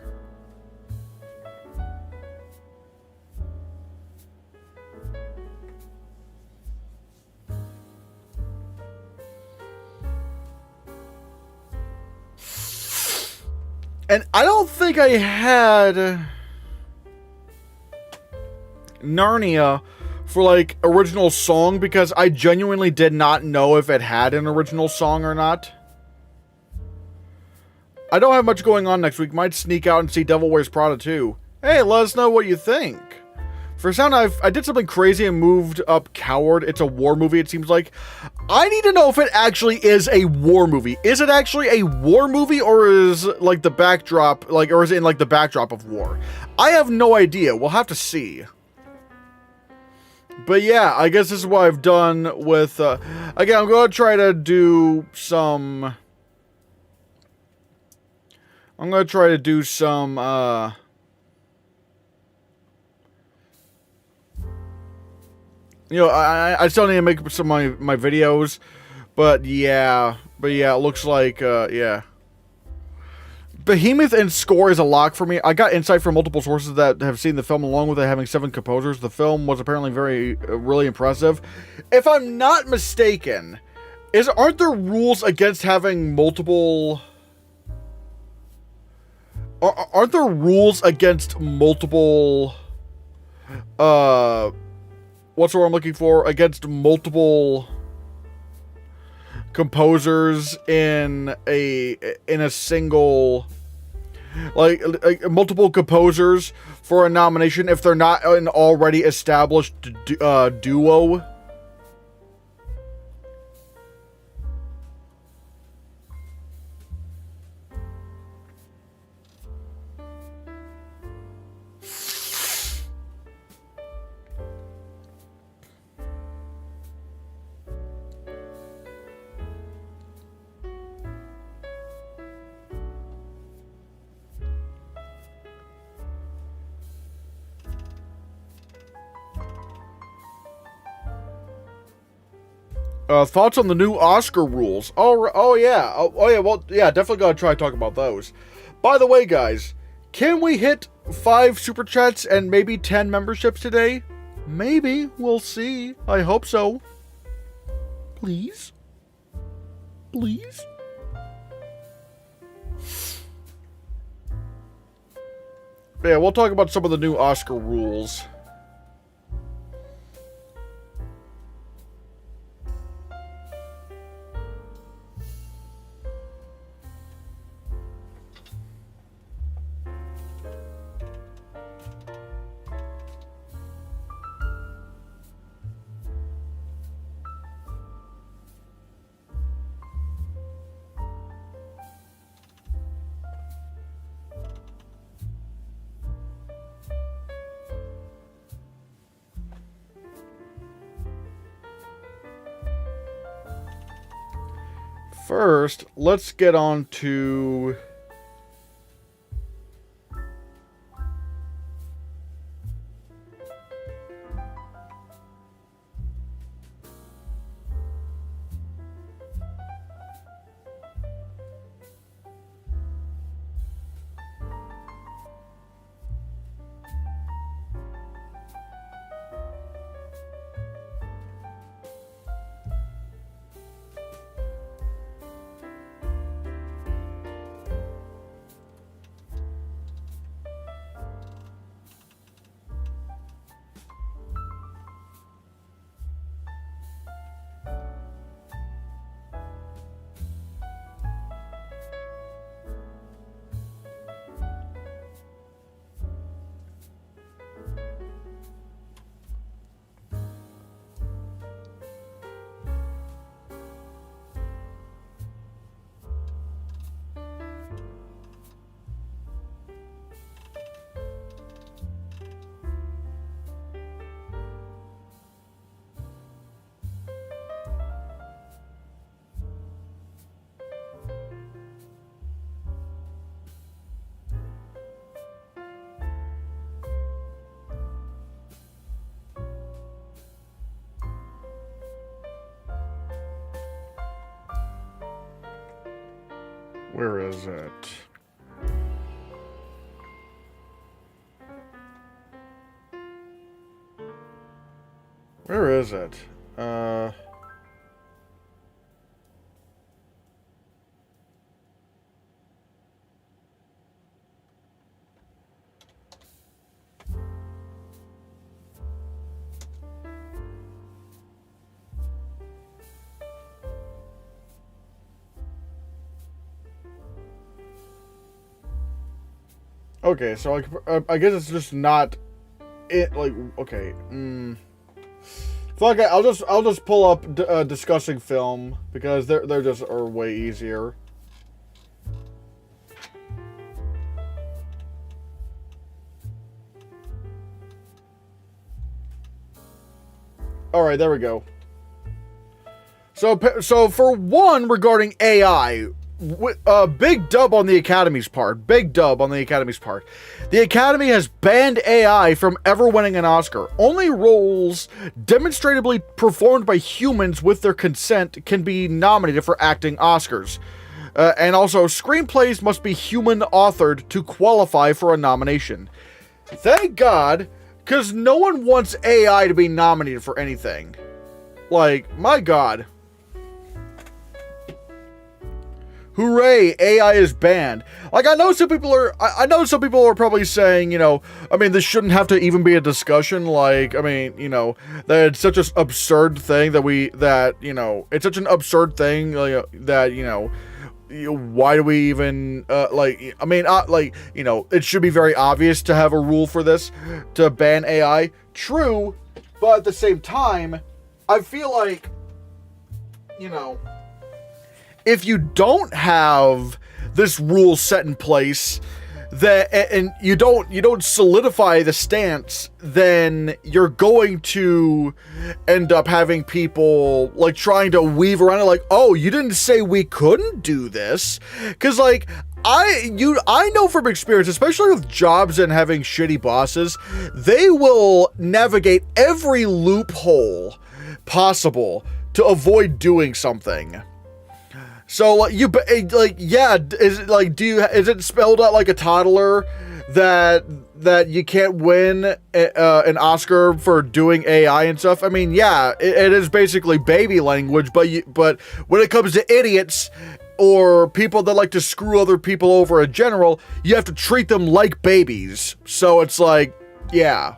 [SPEAKER 1] And I don't think I had Narnia for like original song because I genuinely did not know if it had an original song or not. I don't have much going on next week. Might sneak out and see Devil Wears Prada 2. Hey, let us know what you think. For sound, I did something crazy and moved up Coward. It's a war movie, it seems like. I need to know if it actually is a war movie. Is it actually a war movie, or is like the backdrop, or is it in like the backdrop of war? I have no idea. We'll have to see. But yeah, I guess this is what I've done with, again, I'm going to try to do some, you know, I still need to make some of my videos, but yeah, it looks like, yeah. Behemoth and score is a lock for me. I got insight from multiple sources that have seen the film along with it having 7 composers. The film was apparently really impressive. If I'm not mistaken, aren't there rules against having multiple... Aren't there rules against multiple... what's the word I'm looking for? Against multiple composers in a single... Like multiple composers for a nomination if they're not an already established duo. Thoughts on the new Oscar rules? Oh yeah. Well, yeah, definitely gotta try to talk about those. By the way, guys, can we hit 5 super chats and maybe 10 memberships today? Maybe. We'll see. I hope so. Please? Please? yeah, we'll talk about some of the new Oscar rules. First, let's get on to... Where is it? Where is it? Okay, so I guess it's just not it. Like, okay, fuck it. I'll just pull up discussing film because they're just are way easier. All right, there we go. So for one, regarding AI. Big dub on the Academy's part. Big dub on the Academy's part. The Academy has banned AI from ever winning an Oscar. Only roles demonstrably performed by humans with their consent can be nominated for acting Oscars. And also, screenplays must be human-authored to qualify for a nomination. Thank God, because no one wants AI to be nominated for anything. Like, my God. Hooray, AI is banned. Like, I know some people are probably saying, you know, I mean, this shouldn't have to even be a discussion. Like, I mean, you know, that it's such an absurd thing it's such an absurd thing that, you know, why do we even, you know, it should be very obvious to have a rule for this, to ban AI. True, but at the same time, I feel like, you know, if you don't have this rule set in place, and you don't solidify the stance, then you're going to end up having people like trying to weave around it, like, oh, you didn't say we couldn't do this, because like I know from experience, especially with jobs and having shitty bosses, they will navigate every loophole possible to avoid doing something. So, like, is it spelled out like a toddler that you can't win an Oscar for doing AI and stuff? I mean, yeah, it is basically baby language, but when it comes to idiots, or people that like to screw other people over in general, you have to treat them like babies. So it's like, yeah.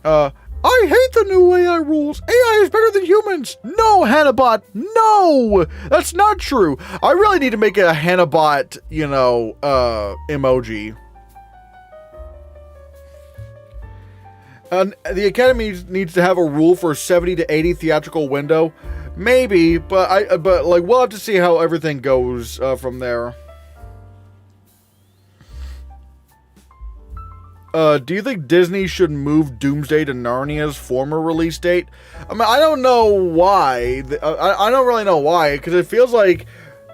[SPEAKER 1] I hate the new AI rules. AI is better than humans. No, Hannahbot, no! That's not true. I really need to make a Hannahbot, emoji. The Academy needs to have a rule for 70 to 80 theatrical window. Maybe, but we'll have to see how everything goes from there. Do you think Disney should move Doomsday to Narnia's former release date? I mean, I don't know why. I don't really know why, because it feels like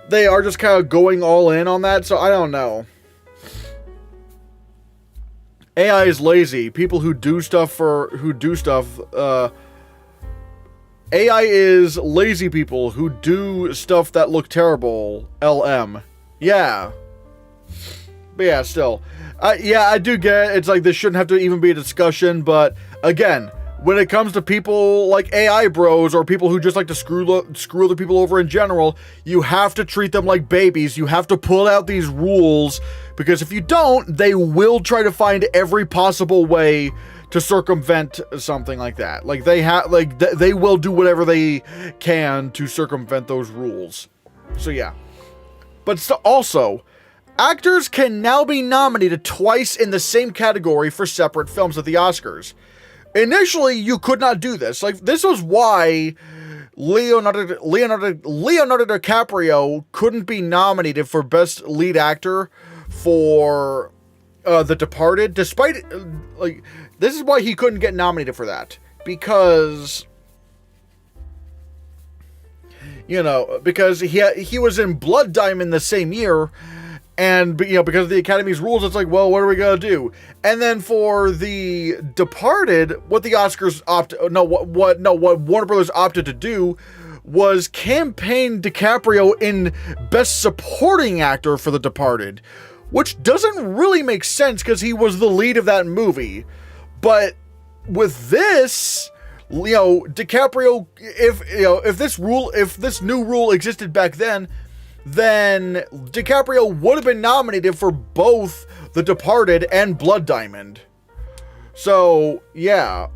[SPEAKER 1] they are just kind of going all in on that, so I don't know. AI is lazy. People who do stuff AI is lazy people who do stuff that look terrible. LM. Yeah. But yeah, still. Yeah, I do get it. It's like this shouldn't have to even be a discussion, but again, when it comes to people like AI bros or people who just like to screw other people over in general, you have to treat them like babies. You have to pull out these rules, because if you don't, they will try to find every possible way to circumvent something like that. Like they will do whatever they can to circumvent those rules. So yeah. But also, actors can now be nominated twice in the same category for separate films at the Oscars. Initially, you could not do this. Like, this was why Leonardo DiCaprio couldn't be nominated for Best Lead Actor for The Departed, despite, this is why he couldn't get nominated for that. Because, because he was in Blood Diamond the same year, and, because of the Academy's rules, it's like, well, what are we gonna do? And then for The Departed, what the Oscars what Warner Brothers opted to do was campaign DiCaprio in Best Supporting Actor for The Departed, which doesn't really make sense because he was the lead of that movie. But with this, DiCaprio, if this new rule existed back then DiCaprio would have been nominated for both The Departed and Blood Diamond. So, yeah.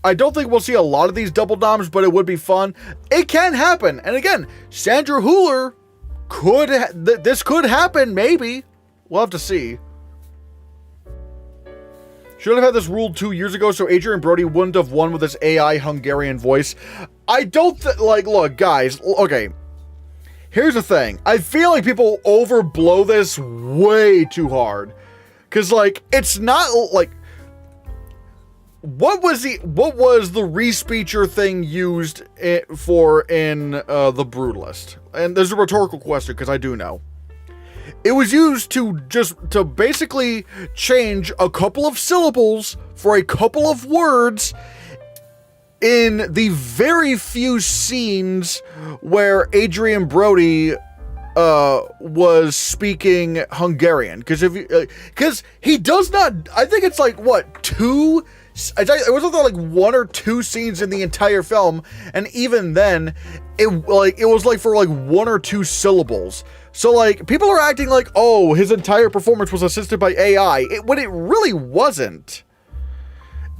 [SPEAKER 1] I don't think we'll see a lot of these double noms, but it would be fun. It can happen. And again, Sandra Hüller this could happen, maybe. We'll have to see. Should have had this rule 2 years ago so Adrian Brody wouldn't have won with his AI Hungarian voice. I don't look, guys, okay. Here's the thing. I feel like people overblow this way too hard. Cause it's not what was the re-speecher thing used for in The Brutalist? And there's a rhetorical question, because I do know. It was used to basically change a couple of syllables for a couple of words in the very few scenes where Adrian Brody was speaking Hungarian, because he does not. I think it's two. It was one or two scenes in the entire film, and even then, it was for one or two syllables. So people are acting like, oh, his entire performance was assisted by AI, when it really wasn't.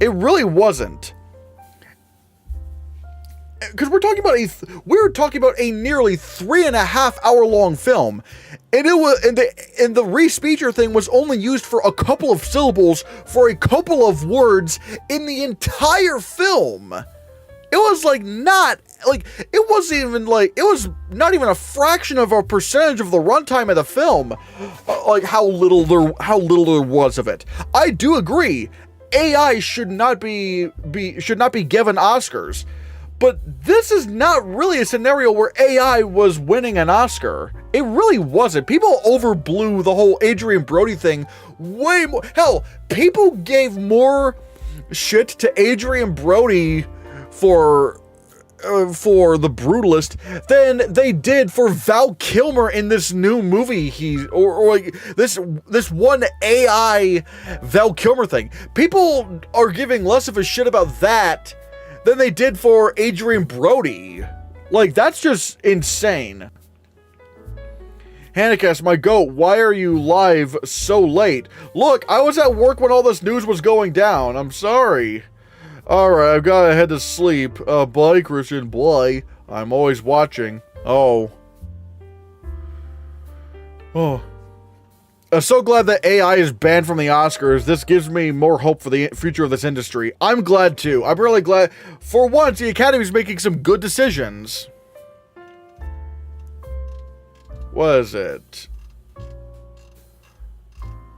[SPEAKER 1] It really wasn't. Because we're talking about a nearly 3.5 hour long film, and it was and the re-speecher thing was only used for a couple of syllables for a couple of words in the entire film. It was it was not even a fraction of a percentage of the runtime of the film. How little there was of it. I do agree, AI should not be given Oscars. But this is not really a scenario where AI was winning an Oscar. It really wasn't. People overblew the whole Adrian Brody thing way more. Hell, people gave more shit to Adrian Brody for The Brutalist than they did for Val Kilmer in this new movie. This one AI Val Kilmer thing. People are giving less of a shit about that than they did for Adrian Brody. Like, that's just insane. Hannahcast, my goat, why are you live so late? Look, I was at work when all this news was going down. I'm sorry. Alright, I've gotta head to sleep. Bye, Christian, bye. I'm always watching. Oh. Oh. I'm so glad that AI is banned from the Oscars. This gives me more hope for the future of this industry. I'm glad too. I'm really glad. For once, the Academy's making some good decisions. What is it?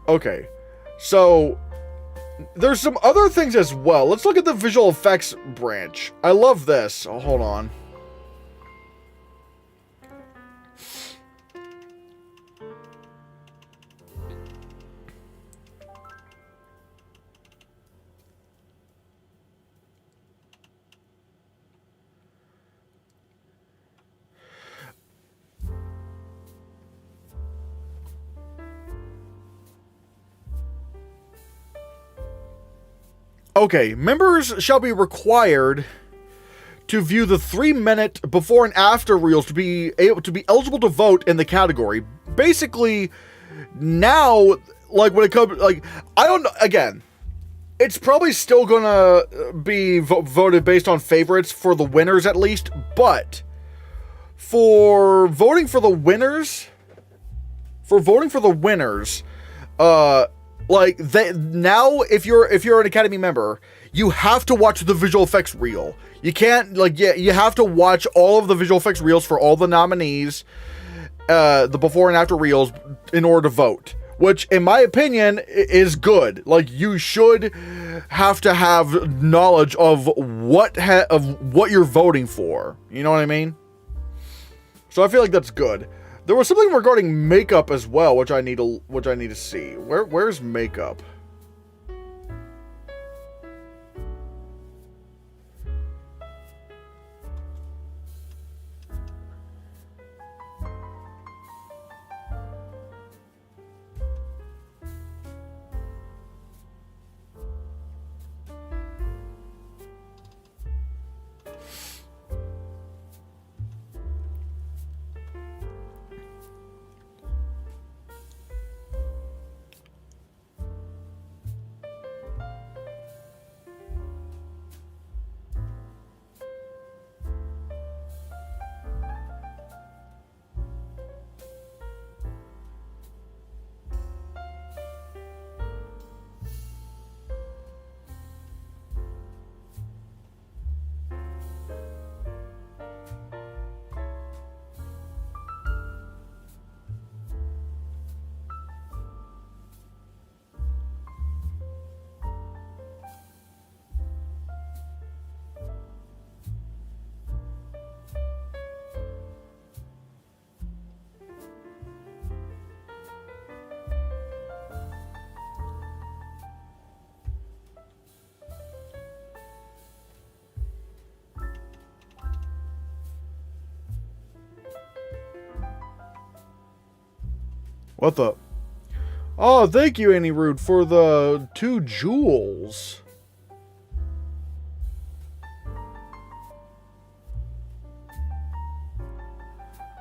[SPEAKER 1] Okay. So, there's some other things as well. Let's look at the visual effects branch. I love this. Oh, hold on. Okay, members shall be required to view the 3-minute before and after reels to be eligible to vote in the category. Basically, now, like, when it comes, like, I don't know, again, it's probably still gonna be voted based on favorites for the winners at least, but for voting for the winners, like, now, if you're an Academy member, you have to watch the visual effects reel. You can't, like, you have to watch all of the visual effects reels for all the nominees, the before and after reels, in order to vote. Which, in my opinion, is good. Like, you should have to have knowledge of what you're voting for. You know what I mean? So I feel like that's good. There was something regarding makeup as well, which I need to see. Where's makeup? What the? Oh, thank you, Annie Rude, for the 2 jewels.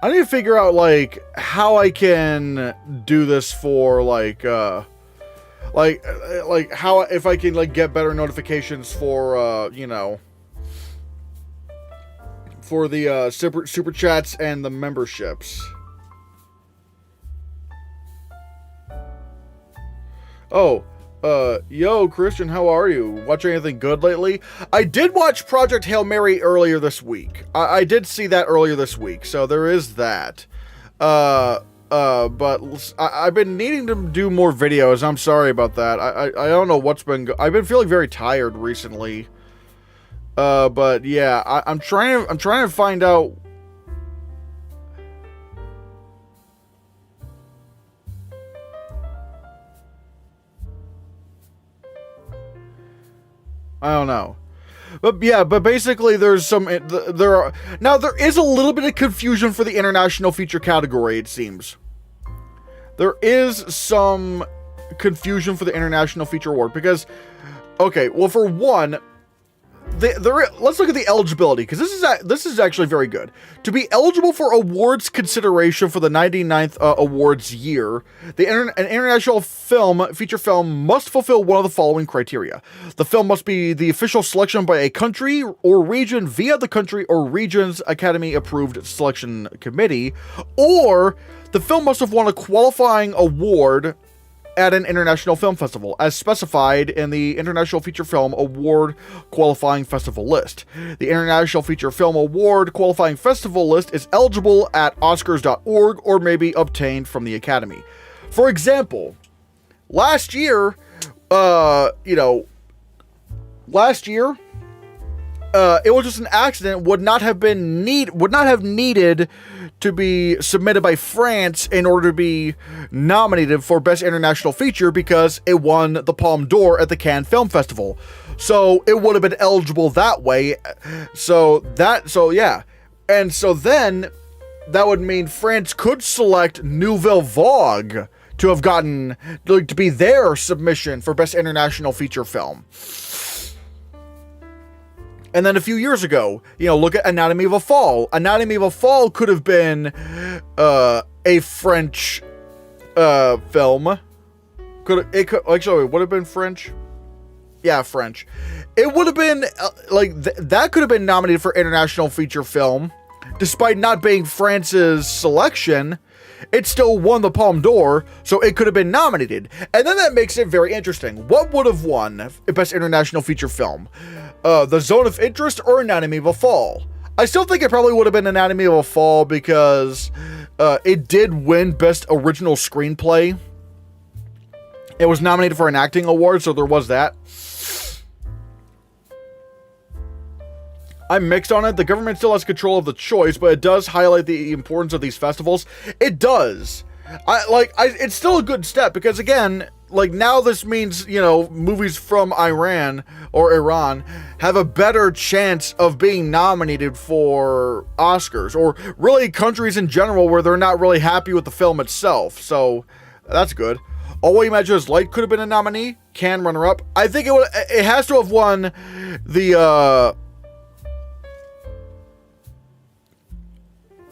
[SPEAKER 1] I need to figure out, like, how I can do this for, like how, if I can, like, get better notifications for, you know, for the, super chats and the memberships. Oh, yo, Christian, how are you? Watching anything good lately? I did watch Project Hail Mary earlier this week. I did see that earlier this week, so there is that. But I've been needing to do more videos. I'm sorry about that. I don't know what's been I've been feeling very tired recently. But yeah, I'm trying to find out. I don't know. But yeah, but basically there's some, there is a little bit of confusion for the international feature category, it seems. There is some confusion for the international feature award because, okay, well, for one, let's look at the eligibility, because this is actually very good. To be eligible for awards consideration for the 99th awards year, an international feature film must fulfill one of the following criteria. The film must be the official selection by a country or region via the country or region's Academy approved selection committee, or the film must have won a qualifying award at an international film festival, as specified in the International Feature Film Award Qualifying Festival list. The International Feature Film Award Qualifying Festival list is eligible at Oscars.org or may be obtained from the Academy. For example, last year, it was just an accident, would not have needed to be submitted by France in order to be nominated for Best International Feature, because it won the Palme d'Or at the Cannes Film Festival. So it would have been eligible that way. Yeah. And so then that would mean France could select Nouvelle Vague to have gotten, to be their submission for Best International Feature Film. And then a few years ago, look at Anatomy of a Fall. Anatomy of a Fall could have been a French film. Would have been French? Yeah, French. It would have been, that could have been nominated for International Feature Film. Despite not being France's selection, it still won the Palme d'Or, so it could have been nominated. And then that makes it very interesting. What would have won Best International Feature Film? The Zone of Interest or Anatomy of a Fall? I still think it probably would have been Anatomy of a Fall, because it did win Best Original Screenplay. It was nominated for an acting award, so there was that. I'm mixed on it. The government still has control of the choice, but it does highlight the importance of these festivals. It does. It's still a good step, because again, now this means, movies from Iran or Iran have a better chance of being nominated for Oscars, or really countries in general where they're not really happy with the film itself. So that's good. All We Imagine Is Light could have been a nominee. Cannes runner-up. I think it has to have won the,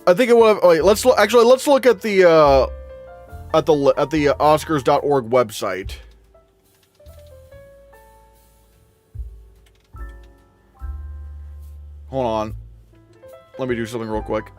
[SPEAKER 1] I think it would have. Wait, let's look at the Oscars.org website. Hold on. Let me do something real quick.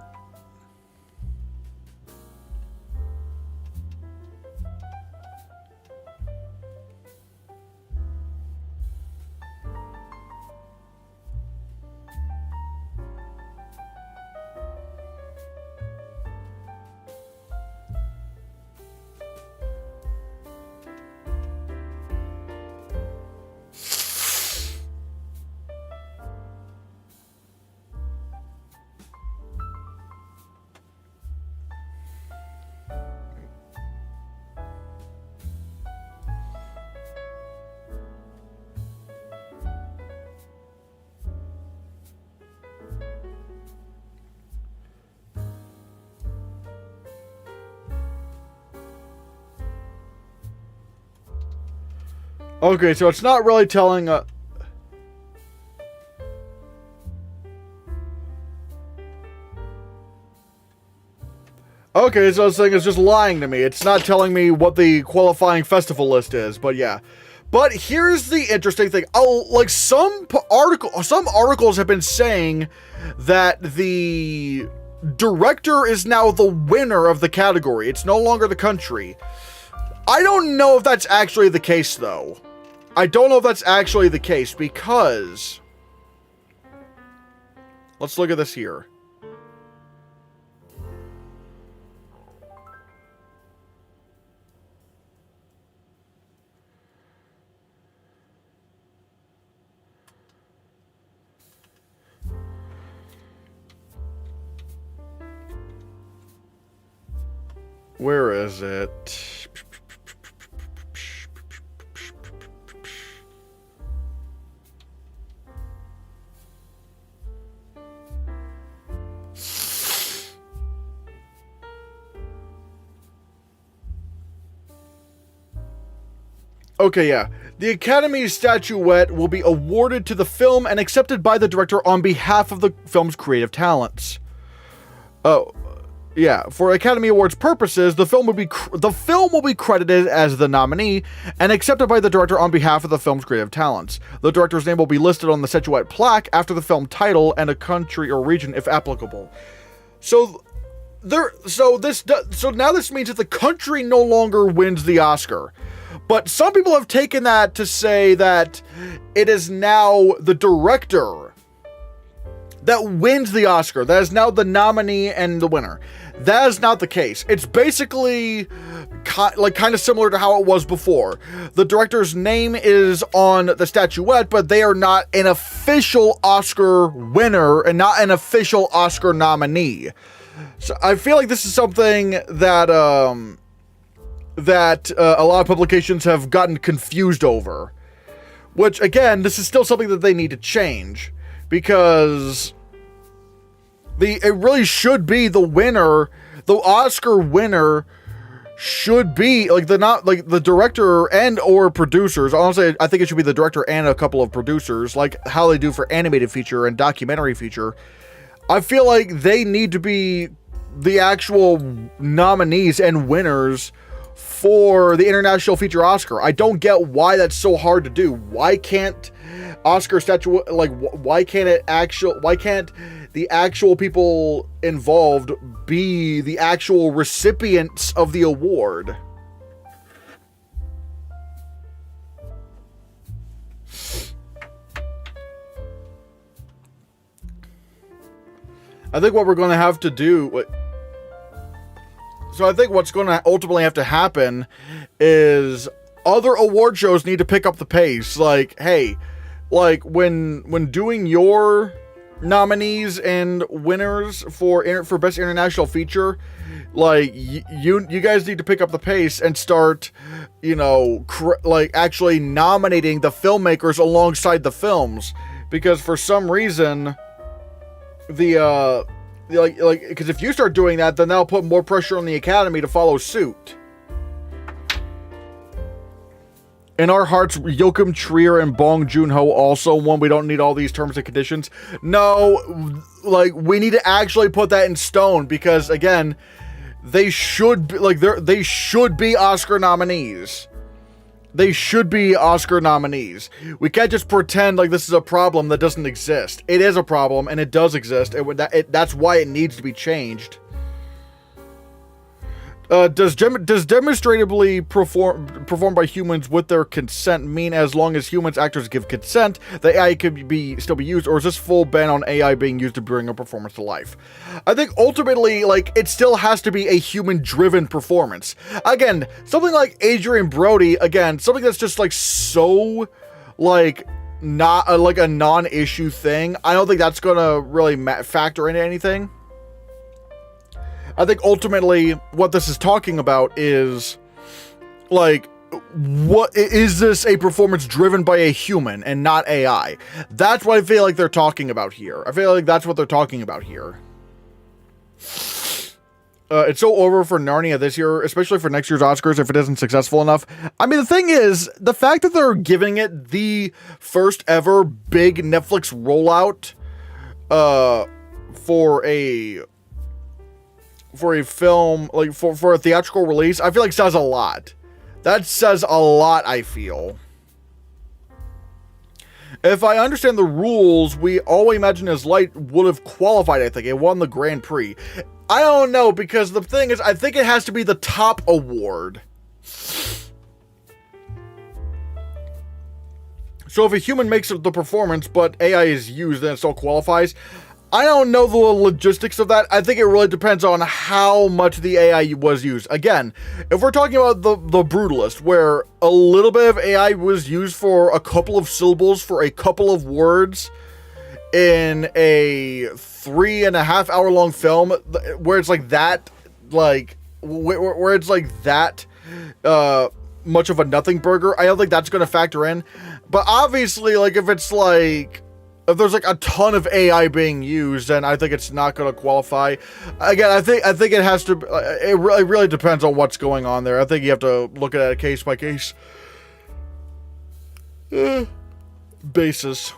[SPEAKER 1] Okay, so it's not really telling Okay, so I was saying it's just lying to me. It's not telling me what the qualifying festival list is, but yeah. But here's the interesting thing. Some articles have been saying that the director is now the winner of the category. It's no longer the country. I don't know if that's actually the case, though. I don't know if that's actually the case, because let's look at this here. Where is it? Okay, yeah. The Academy's statuette will be awarded to the film and accepted by the director on behalf of the film's creative talents. Oh, yeah. For Academy Awards purposes, the film will be credited as the nominee and accepted by the director on behalf of the film's creative talents. The director's name will be listed on the statuette plaque after the film title and a country or region if applicable. So now this means that the country no longer wins the Oscar. But some people have taken that to say that it is now the director that wins the Oscar. That is now the nominee and the winner. That is not the case. It's basically kind of similar to how it was before. The director's name is on the statuette, but they are not an official Oscar winner and not an official Oscar nominee. So I feel like this is something that a lot of publications have gotten confused over. Which, again, this is still something that they need to change. Because it really should be the winner, the Oscar winner should be, the director and or producers. Honestly, I think it should be the director and a couple of producers, like how they do for animated feature and documentary feature. I feel like they need to be the actual nominees and winners for the International Feature Oscar. I don't get why that's so hard to do. Why can't Oscar statuette, why can't the actual people involved be the actual recipients of the award? I think what we're going to have to do... So I think what's going to ultimately have to happen is other award shows need to pick up the pace. Like, hey, when doing your nominees and winners for Best International Feature, you guys need to pick up the pace and start, actually nominating the filmmakers alongside the films, because for some reason because if you start doing that, then that'll put more pressure on the Academy to follow suit. In our hearts, Joachim Trier and Bong Joon-ho also won. We don't need all these terms and conditions. No, we need to actually put that in stone, because again, they should be Oscar nominees. They should be Oscar nominees. We can't just pretend like this is a problem that doesn't exist. It is a problem, and it does exist. That's why it needs to be changed. Does demonstratively performed by humans with their consent mean as long as humans actors give consent, the AI could still be used, or is this full ban on AI being used to bring a performance to life? I think ultimately, it still has to be a human-driven performance. Again, something like Adrian Brody, something that's just so not a non-issue thing. I don't think that's gonna really factor into anything. I think ultimately what this is talking about is, what is this a performance driven by a human and not AI? That's what I feel like they're talking about here. I feel like that's what they're talking about here. It's so over for Narnia this year, especially for next year's Oscars if it isn't successful enough. I mean, the thing is, the fact that they're giving it the first ever big Netflix rollout for a film, for a theatrical release, I feel like says a lot. That says a lot, I feel. If I understand the rules, All We Imagine Is Light would have qualified, I think. It won the Grand Prix. I don't know, because the thing is, I think it has to be the top award. So if a human makes the performance, but AI is used, then it still qualifies. I don't know the logistics of that. I think it really depends on how much the AI was used. Again, if we're talking about the Brutalist, where a little bit of AI was used for a couple of syllables for a couple of words in a 3.5 hour long film, where it's that much of a nothing burger, I don't think that's going to factor in. But obviously, if it's if there's a ton of AI being used, then I think it's not going to qualify. Again, I think it has to. It really depends on what's going on there. I think you have to look at it case by case. basis.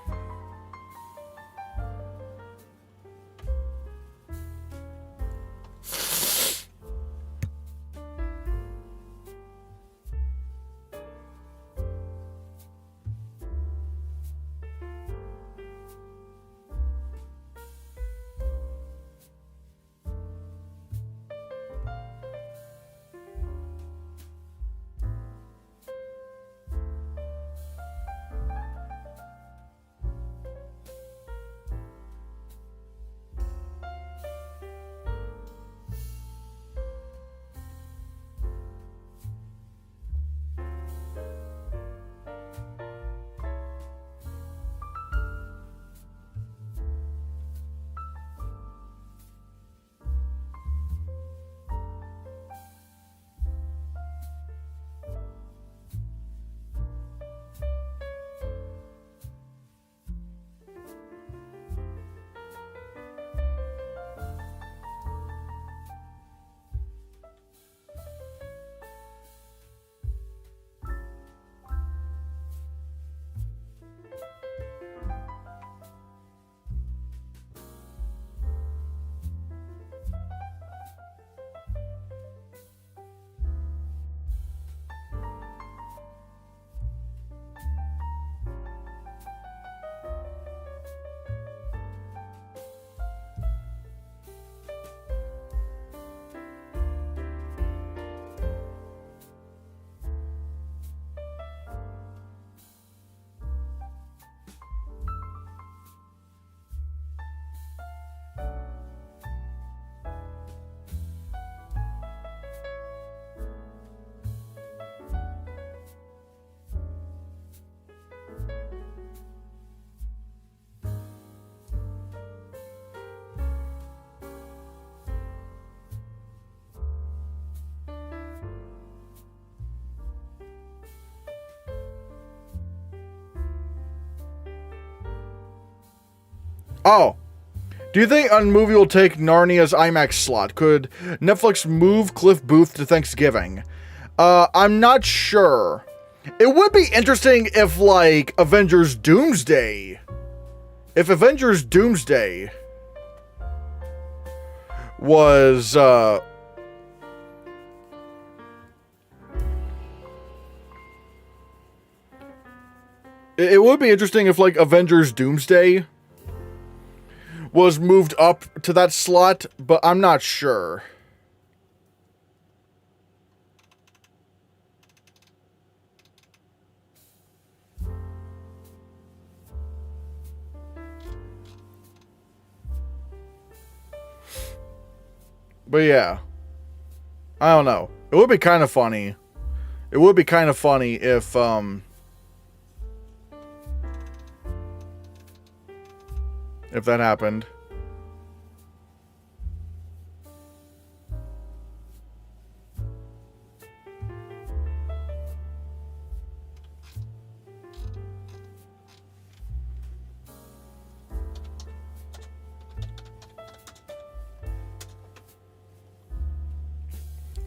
[SPEAKER 1] Oh. Do you think a movie will take Narnia's IMAX slot? Could Netflix move Cliff Booth to Thanksgiving? I'm not sure. It would be interesting if, like, Avengers Doomsday... If Avengers Doomsday was, It would be interesting if, like, Avengers Doomsday was moved up to that slot, but I'm not sure. But yeah. I don't know. It would be kind of funny. It would be kind of funny if that happened.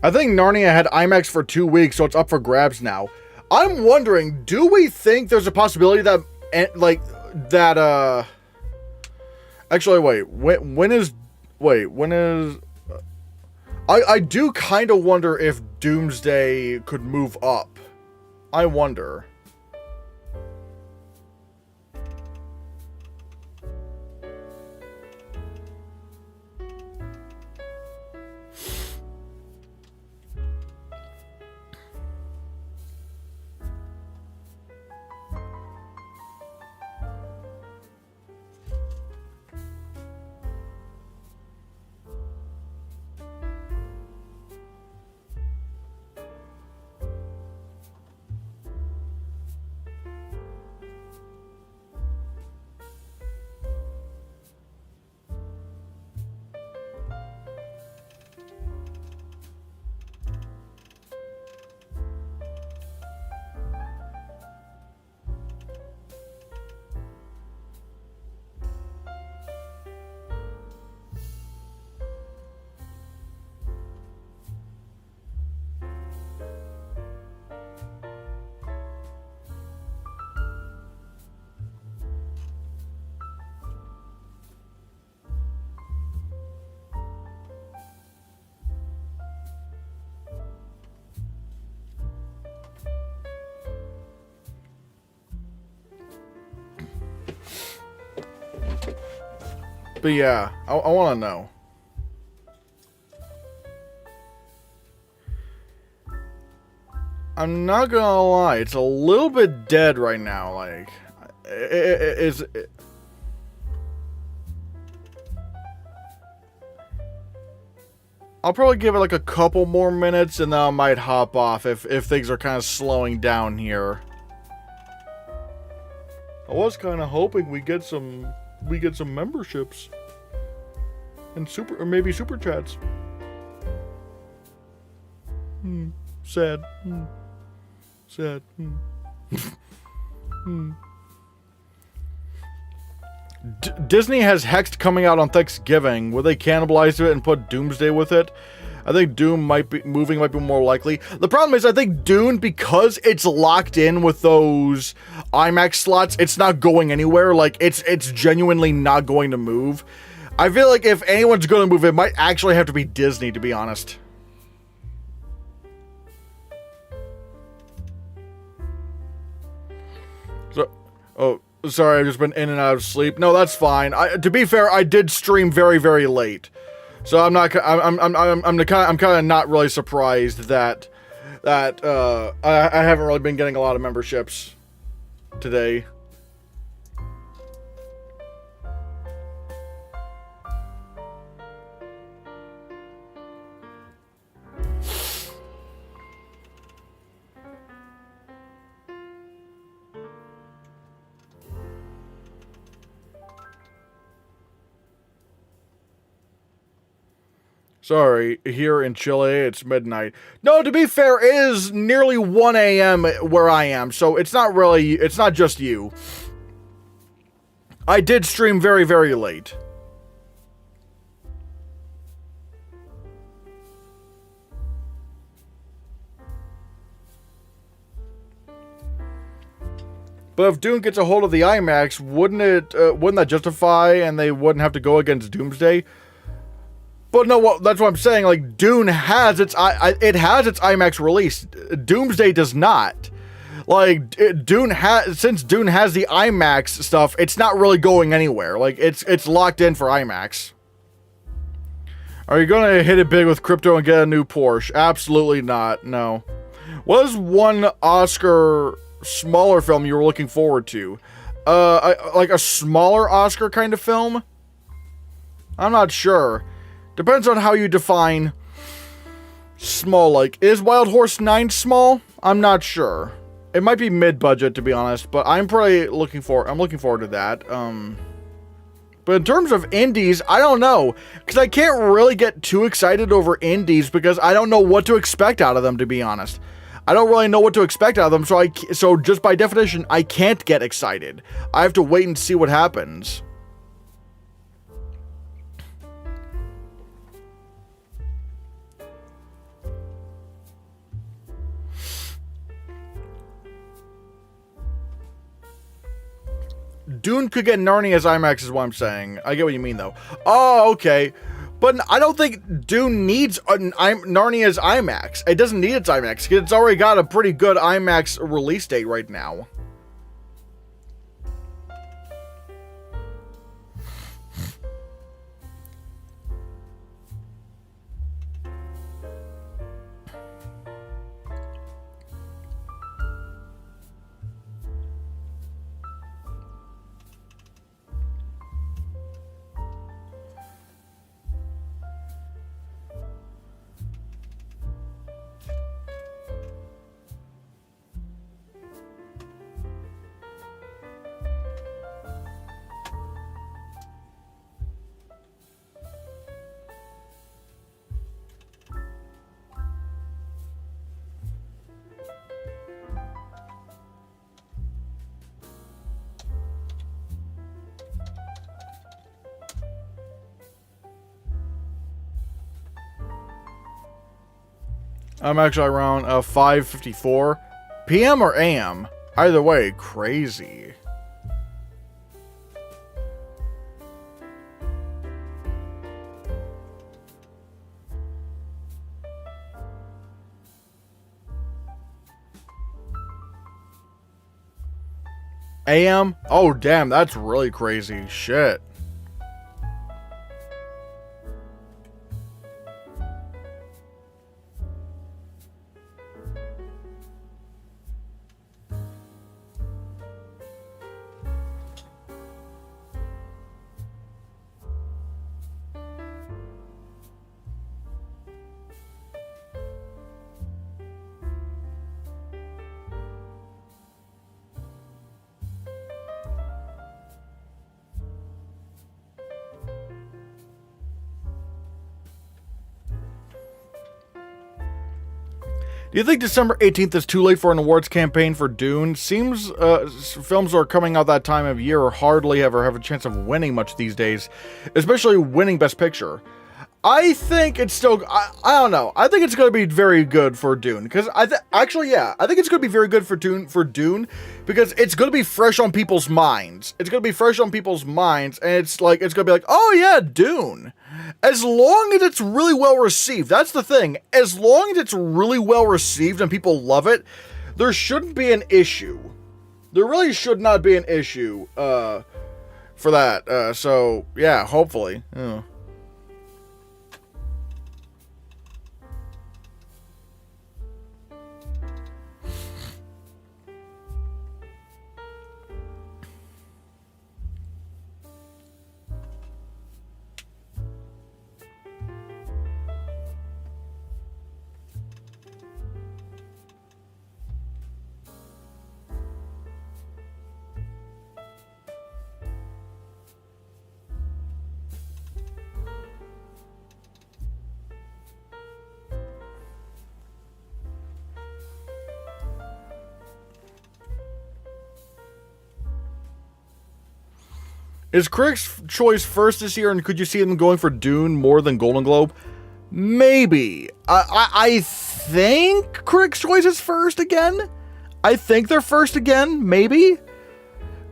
[SPEAKER 1] I think Narnia had IMAX for 2 weeks, so it's up for grabs now. I'm wondering, do we think there's a possibility that, like, that, actually, wait, when is, I do kind of wonder if Doomsday could move up. I wonder. But yeah, I want to know. I'm not gonna lie, it's a little bit dead right now. Like, I'll probably give it like a couple more minutes, and then I might hop off if things are kind of slowing down here. I was kind of hoping we get some memberships and maybe super chats. Sad. Sad. Disney has Hexed coming out on Thanksgiving. Will they cannibalize it and put Doomsday with it? I think Doom might be more likely. The problem is, I think Dune, because it's locked in with those IMAX slots, it's not going anywhere. Like, it's genuinely not going to move. I feel like if anyone's going to move, it might actually have to be Disney, to be honest. So, oh, sorry, I've just been in and out of sleep. No, that's fine. To be fair, I did stream very, very late. So I'm kind of not really surprised that I haven't really been getting a lot of memberships today. Sorry, here in Chile, it's midnight. No, to be fair, it is nearly 1 a.m. where I am, so it's not just you. I did stream very, very late. But if Dune gets a hold of the IMAX, wouldn't that justify, and they wouldn't have to go against Doomsday? But no, that's what I'm saying. Like, Dune has its IMAX release. Doomsday does not. Like, since Dune has the IMAX stuff, it's not really going anywhere. Like, it's locked in for IMAX. Are you gonna hit it big with crypto and get a new Porsche? Absolutely not. No. What is one Oscar smaller film you were looking forward to? Like a smaller Oscar kind of film? I'm not sure. Depends on how you define small. Like, is Wild Horse 9 small? I'm not sure. It might be mid-budget, to be honest, but I'm looking forward to that. But in terms of indies, I don't know, because I can't really get too excited over indies because I don't know what to expect out of them, to be honest. I don't really know what to expect out of them, so just by definition, I can't get excited. I have to wait and see what happens. Dune could get Narnia's IMAX is what I'm saying. I get what you mean, though. Oh, okay. But I don't think Dune needs Narnia's IMAX. It doesn't need its IMAX, because it's already got a pretty good IMAX release date right now. I'm actually around 5:54 p.m. or a.m. Either way, crazy. a.m. Oh, damn, that's really crazy. Shit. Do you think December 18th is too late for an awards campaign for Dune? Seems films are coming out that time of year hardly ever have a chance of winning much these days, especially winning Best Picture. I think it's still, I don't know. I think it's going to be very good for Dune. Because I think it's going to be very good for Dune. Because it's going to be fresh on people's minds. It's going to be fresh on people's minds. And it's going to be like, oh yeah, Dune. As long as it's really well received. That's the thing. As long as it's really well received and people love it, there shouldn't be an issue. There really should not be an issue for that. So, yeah, hopefully. Yeah. Is Critics' Choice first this year, and could you see them going for Dune more than Golden Globe? Maybe. I think Critics' Choice is first again. I think they're first again, maybe.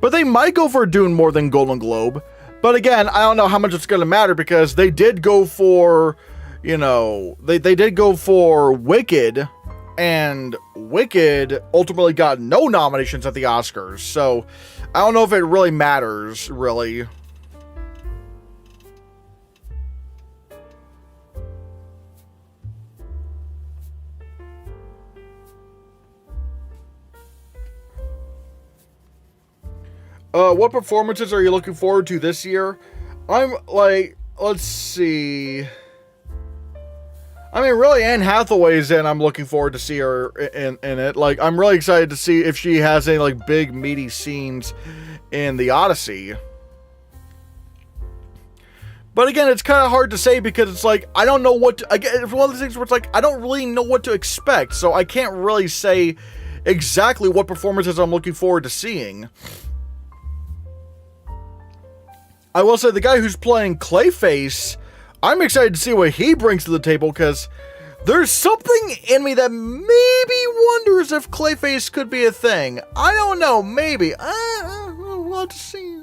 [SPEAKER 1] But they might go for Dune more than Golden Globe. But again, I don't know how much it's going to matter because they did go for, they did go for Wicked, and Wicked ultimately got no nominations at the Oscars. So I don't know if it really matters, really. What performances are you looking forward to this year? I'm like, let's see. I mean, really, Anne Hathaway's in. I'm looking forward to see her in it. Like, I'm really excited to see if she has any, like, big, meaty scenes in The Odyssey. But again, it's kind of hard to say because it's like, I don't know what to... Again, it's one of those things where it's like, I don't really know what to expect. So I can't really say exactly what performances I'm looking forward to seeing. I will say the guy who's playing Clayface, I'm excited to see what he brings to the table because there's something in me that maybe wonders if Clayface could be a thing. I don't know, maybe. We'll have to see.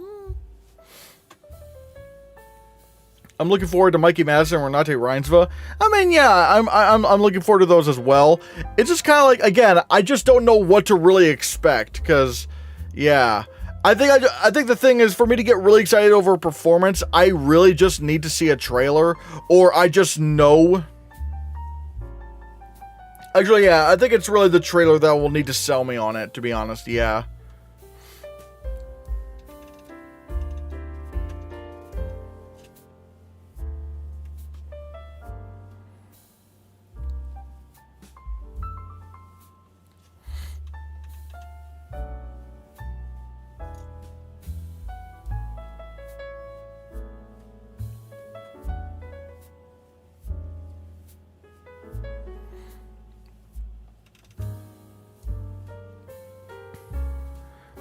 [SPEAKER 1] I'm looking forward to Mikey Madison and Renate Reinsva. I mean, yeah, I'm looking forward to those as well. It's just kind of like, again, I just don't know what to really expect because, yeah. I think the thing is, for me to get really excited over a performance, I really just need to see a trailer, or I just know. Actually, yeah, I think it's really the trailer that will need to sell me on it, to be honest, yeah.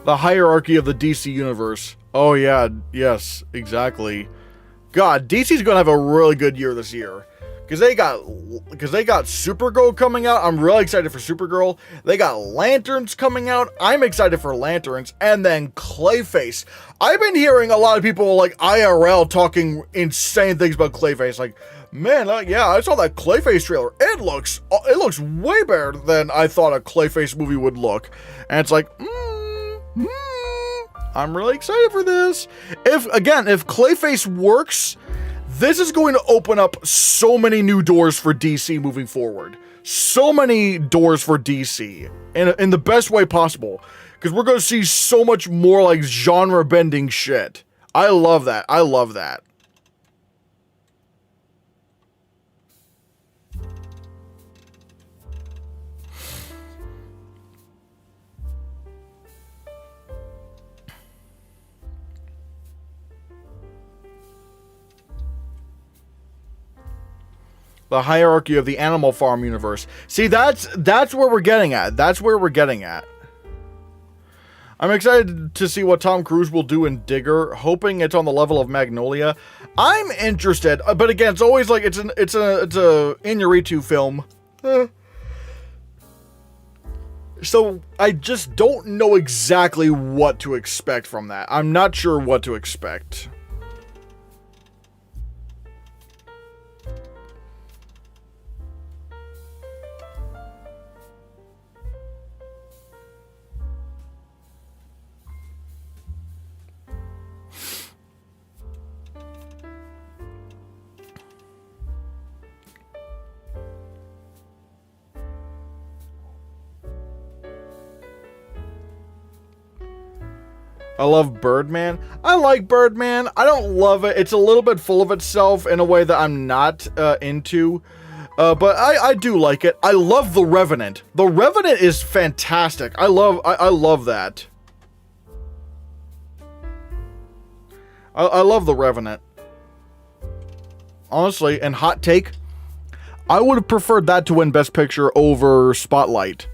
[SPEAKER 1] The hierarchy of the DC universe. Oh yeah, yes, exactly. God, DC's gonna have a really good year this year. Because they got Supergirl coming out. I'm really excited for Supergirl. They got Lanterns coming out. I'm excited for Lanterns. And then Clayface. I've been hearing a lot of people like IRL talking insane things about Clayface. Like, man, yeah, I saw that Clayface trailer. It looks way better than I thought a Clayface movie would look. And it's like, I'm really excited for this. If Clayface works, this is going to open up so many new doors for DC moving forward. So many doors for DC in the best way possible. Because we're going to see so much more like genre bending shit. I love that. I love that. The hierarchy of the Animal Farm universe. See, that's where we're getting at. That's where we're getting at. I'm excited to see what Tom Cruise will do in Digger, hoping it's on the level of Magnolia. I'm interested, but again, it's always like it's a Iñárritu film. So I just don't know exactly what to expect from that. I'm not sure what to expect. I love Birdman. I like Birdman. I don't love it. It's a little bit full of itself in a way that I'm not into. But I do like it. I love The Revenant. The Revenant is fantastic. I love that. I love The Revenant. Honestly, and hot take, I would have preferred that to win Best Picture over Spotlight.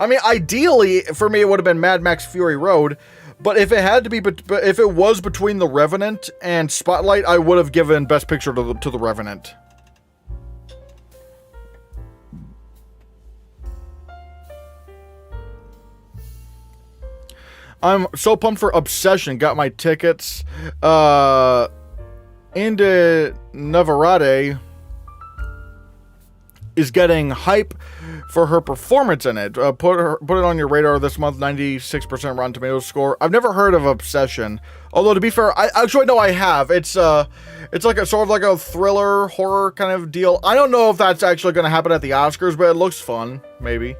[SPEAKER 1] I mean, ideally, for me, it would have been Mad Max Fury Road, but if it had to be, if it was between The Revenant and Spotlight, I would have given Best Picture to The Revenant. I'm so pumped for Obsession. Got my tickets. Into Navarrete is getting hype for her performance in it. Put it on your radar this month. 96% Rotten Tomatoes score. I've never heard of Obsession. Although, to be fair, I actually know I have. It's like a sort of like a thriller horror kind of deal. I don't know if that's actually going to happen at the Oscars, but it looks fun. Maybe.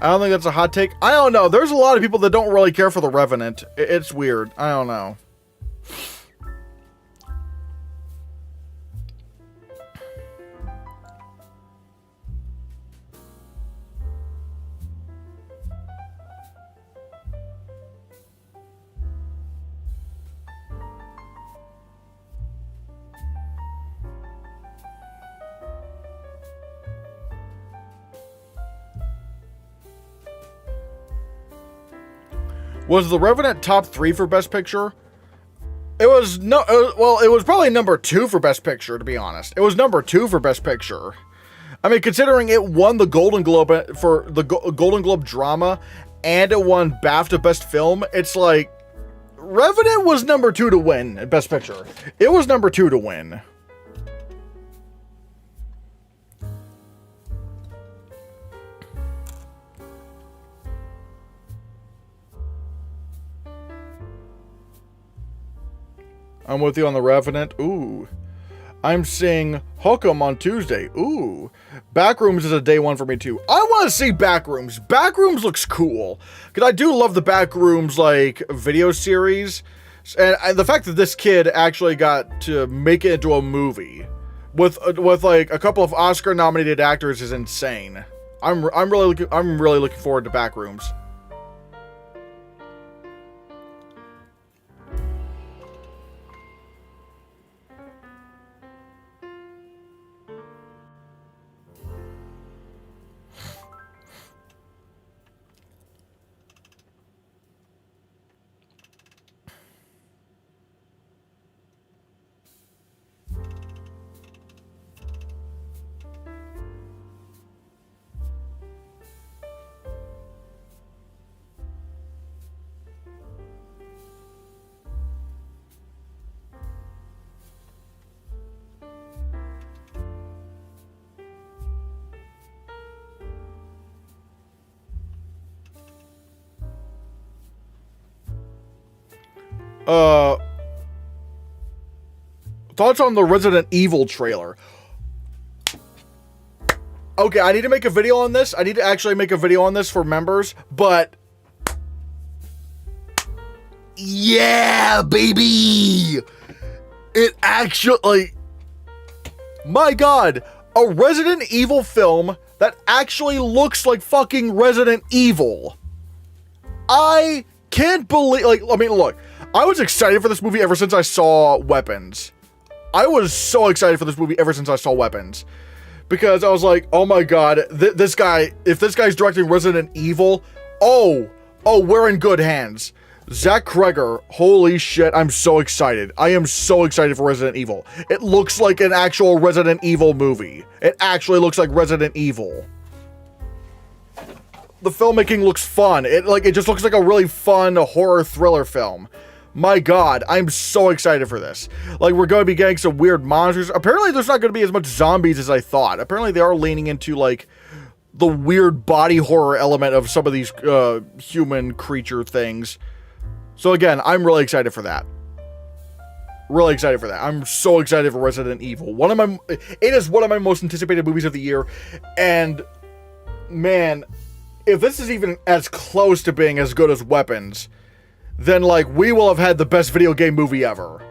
[SPEAKER 1] I don't think that's a hot take. I don't know. There's a lot of people that don't really care for The Revenant. It's weird. I don't know. Was The Revenant top 3 for Best Picture? It was it was probably number 2 for Best Picture, to be honest. It was number 2 for Best Picture. I mean, considering it won the Golden Globe for the Golden Globe drama and it won BAFTA Best Film, it's like Revenant was number 2 to win at Best Picture. It was number 2 to win. I'm with you on The Revenant. Ooh. I'm seeing Hokum on Tuesday. Ooh. Backrooms is a day one for me too. I want to see Backrooms. Backrooms looks cool. Because I do love the Backrooms, like, video series. And the fact that this kid actually got to make it into a movie with like a couple of Oscar nominated actors is insane. I'm really looking forward to Backrooms. Thoughts on the Resident Evil trailer? Okay, I need to make a video on this. I need to actually make a video on this for members, but yeah, baby! It actually, my God, a Resident Evil film that actually looks like fucking Resident Evil. I can't believe, like, I mean, look, I was excited for this movie ever since I saw Weapons. I was so excited for this movie ever since I saw Weapons. Because I was like, oh my god, this guy, if this guy's directing Resident Evil, oh, we're in good hands. Zach Kreger, holy shit, I'm so excited. I am so excited for Resident Evil. It looks like an actual Resident Evil movie. It actually looks like Resident Evil. The filmmaking looks fun. It just looks like a really fun horror thriller film. My god, I'm so excited for this. Like, we're going to be getting some weird monsters. Apparently, there's not going to be as much zombies as I thought. Apparently, they are leaning into, like, the weird body horror element of some of these human creature things. So, again, I'm really excited for that. Really excited for that. I'm so excited for Resident Evil. It is one of my most anticipated movies of the year. And, man, if this is even as close to being as good as Weapons, then, like, we will have had the best video game movie ever.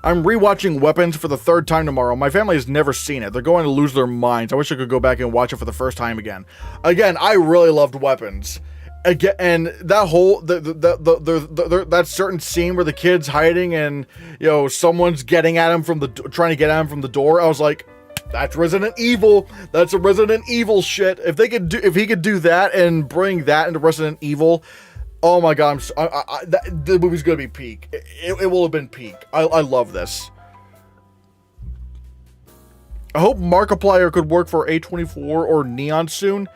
[SPEAKER 1] I'm rewatching Weapons for the third time tomorrow. My family has never seen it. They're going to lose their minds. I wish I could go back and watch it for the first time again. Again, I really loved Weapons. Again, and that whole that certain scene where the kid's hiding and, you know, someone's getting at him trying to get at him from the door. I was like, that's Resident Evil. That's a Resident Evil shit. If he could do that and bring that into Resident Evil. Oh my god, the movie's gonna be peak. It will have been peak. I love this. I hope Markiplier could work for A24 or Neon soon.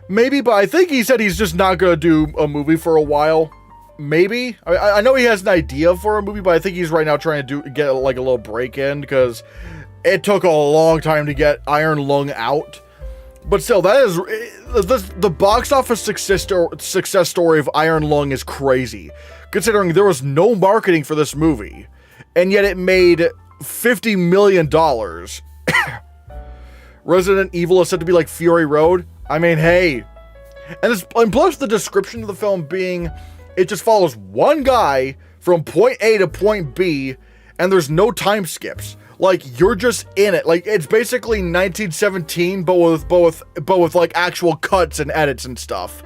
[SPEAKER 1] Maybe, but I think he said he's just not gonna do a movie for a while. Maybe. I know he has an idea for a movie, but I think he's right now trying to get like a little break in, because it took a long time to get Iron Lung out. But still, that is the box office success story of Iron Lung is crazy, considering there was no marketing for this movie, and yet it made $50 million. Resident Evil is said to be like Fury Road. I mean, hey, and plus the description of the film being, it just follows one guy from point A to point B, and there's no time skips. Like, you're just in it. Like, it's basically 1917, but with like actual cuts and edits and stuff.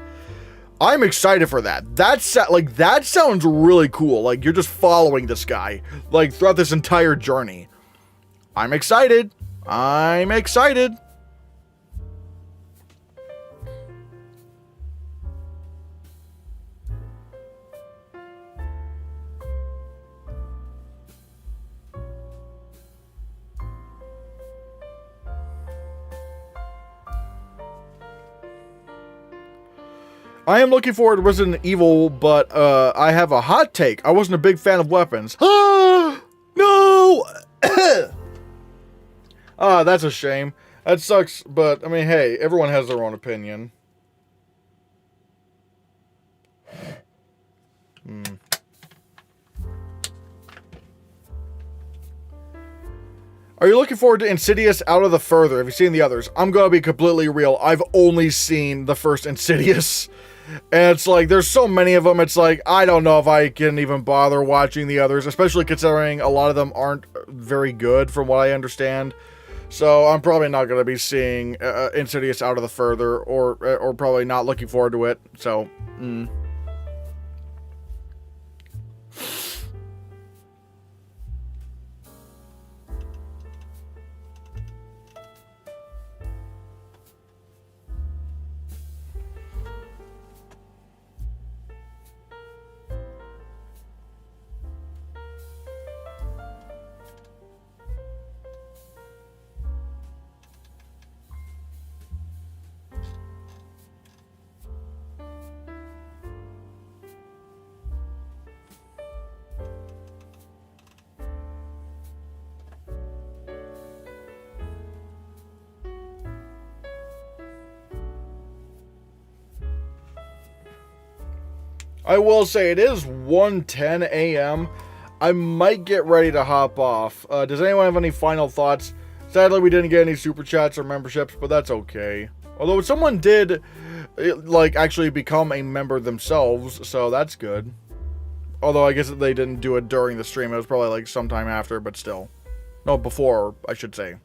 [SPEAKER 1] I'm excited for that. That sounds really cool. Like, you're just following this guy, like, throughout this entire journey. I'm excited. I'm excited. I am looking forward to Resident Evil, but I have a hot take. I wasn't a big fan of Weapons. No! That's a shame. That sucks, but, I mean, hey, everyone has their own opinion. Are you looking forward to Insidious Out of the Further? Have you seen the others? I'm gonna be completely real. I've only seen the first Insidious. And it's like, there's so many of them, it's like, I don't know if I can even bother watching the others, especially considering a lot of them aren't very good from what I understand. So I'm probably not going to be seeing Insidious Out of the Further, or probably not looking forward to it. So, I will say it is 1:10 a.m. I might get ready to hop off. Does anyone have any final thoughts? Sadly, we didn't get any super chats or memberships, but that's okay. Although someone did, like, actually become a member themselves, so that's good. Although I guess they didn't do it during the stream. It was probably like sometime after, but still. No, before, I should say.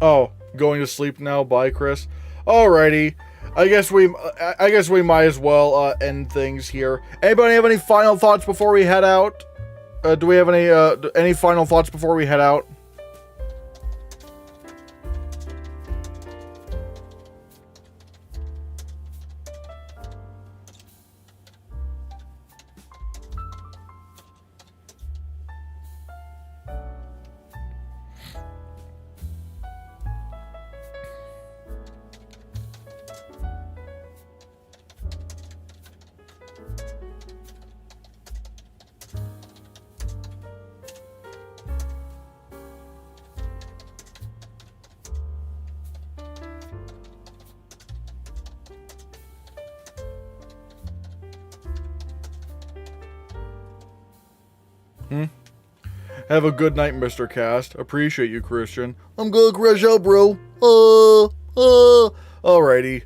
[SPEAKER 1] Oh, going to sleep now. Bye, Chris. Alrighty. I guess we might as well end things here. Anybody have any final thoughts before we head out? Do we have any final thoughts before we head out? Have a good night, Mr. Cast. Appreciate you, Christian. I'm gonna crash out, bro. Alrighty.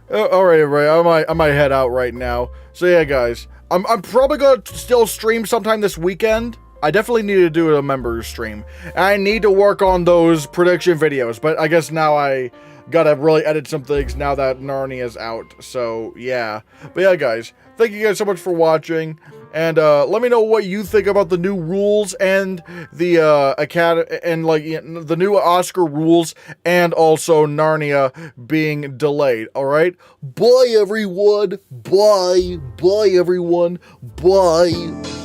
[SPEAKER 1] Alright, everybody. I might head out right now. So yeah, guys. I'm probably gonna still stream sometime this weekend. I definitely need to do a members stream. I need to work on those prediction videos, but I guess now I gotta really edit some things now that Narnia is out. So yeah. But yeah, guys. Thank you guys so much for watching. And let me know what you think about the new rules and the the new Oscar rules, and also Narnia being delayed. All right, bye everyone. Bye everyone. Bye.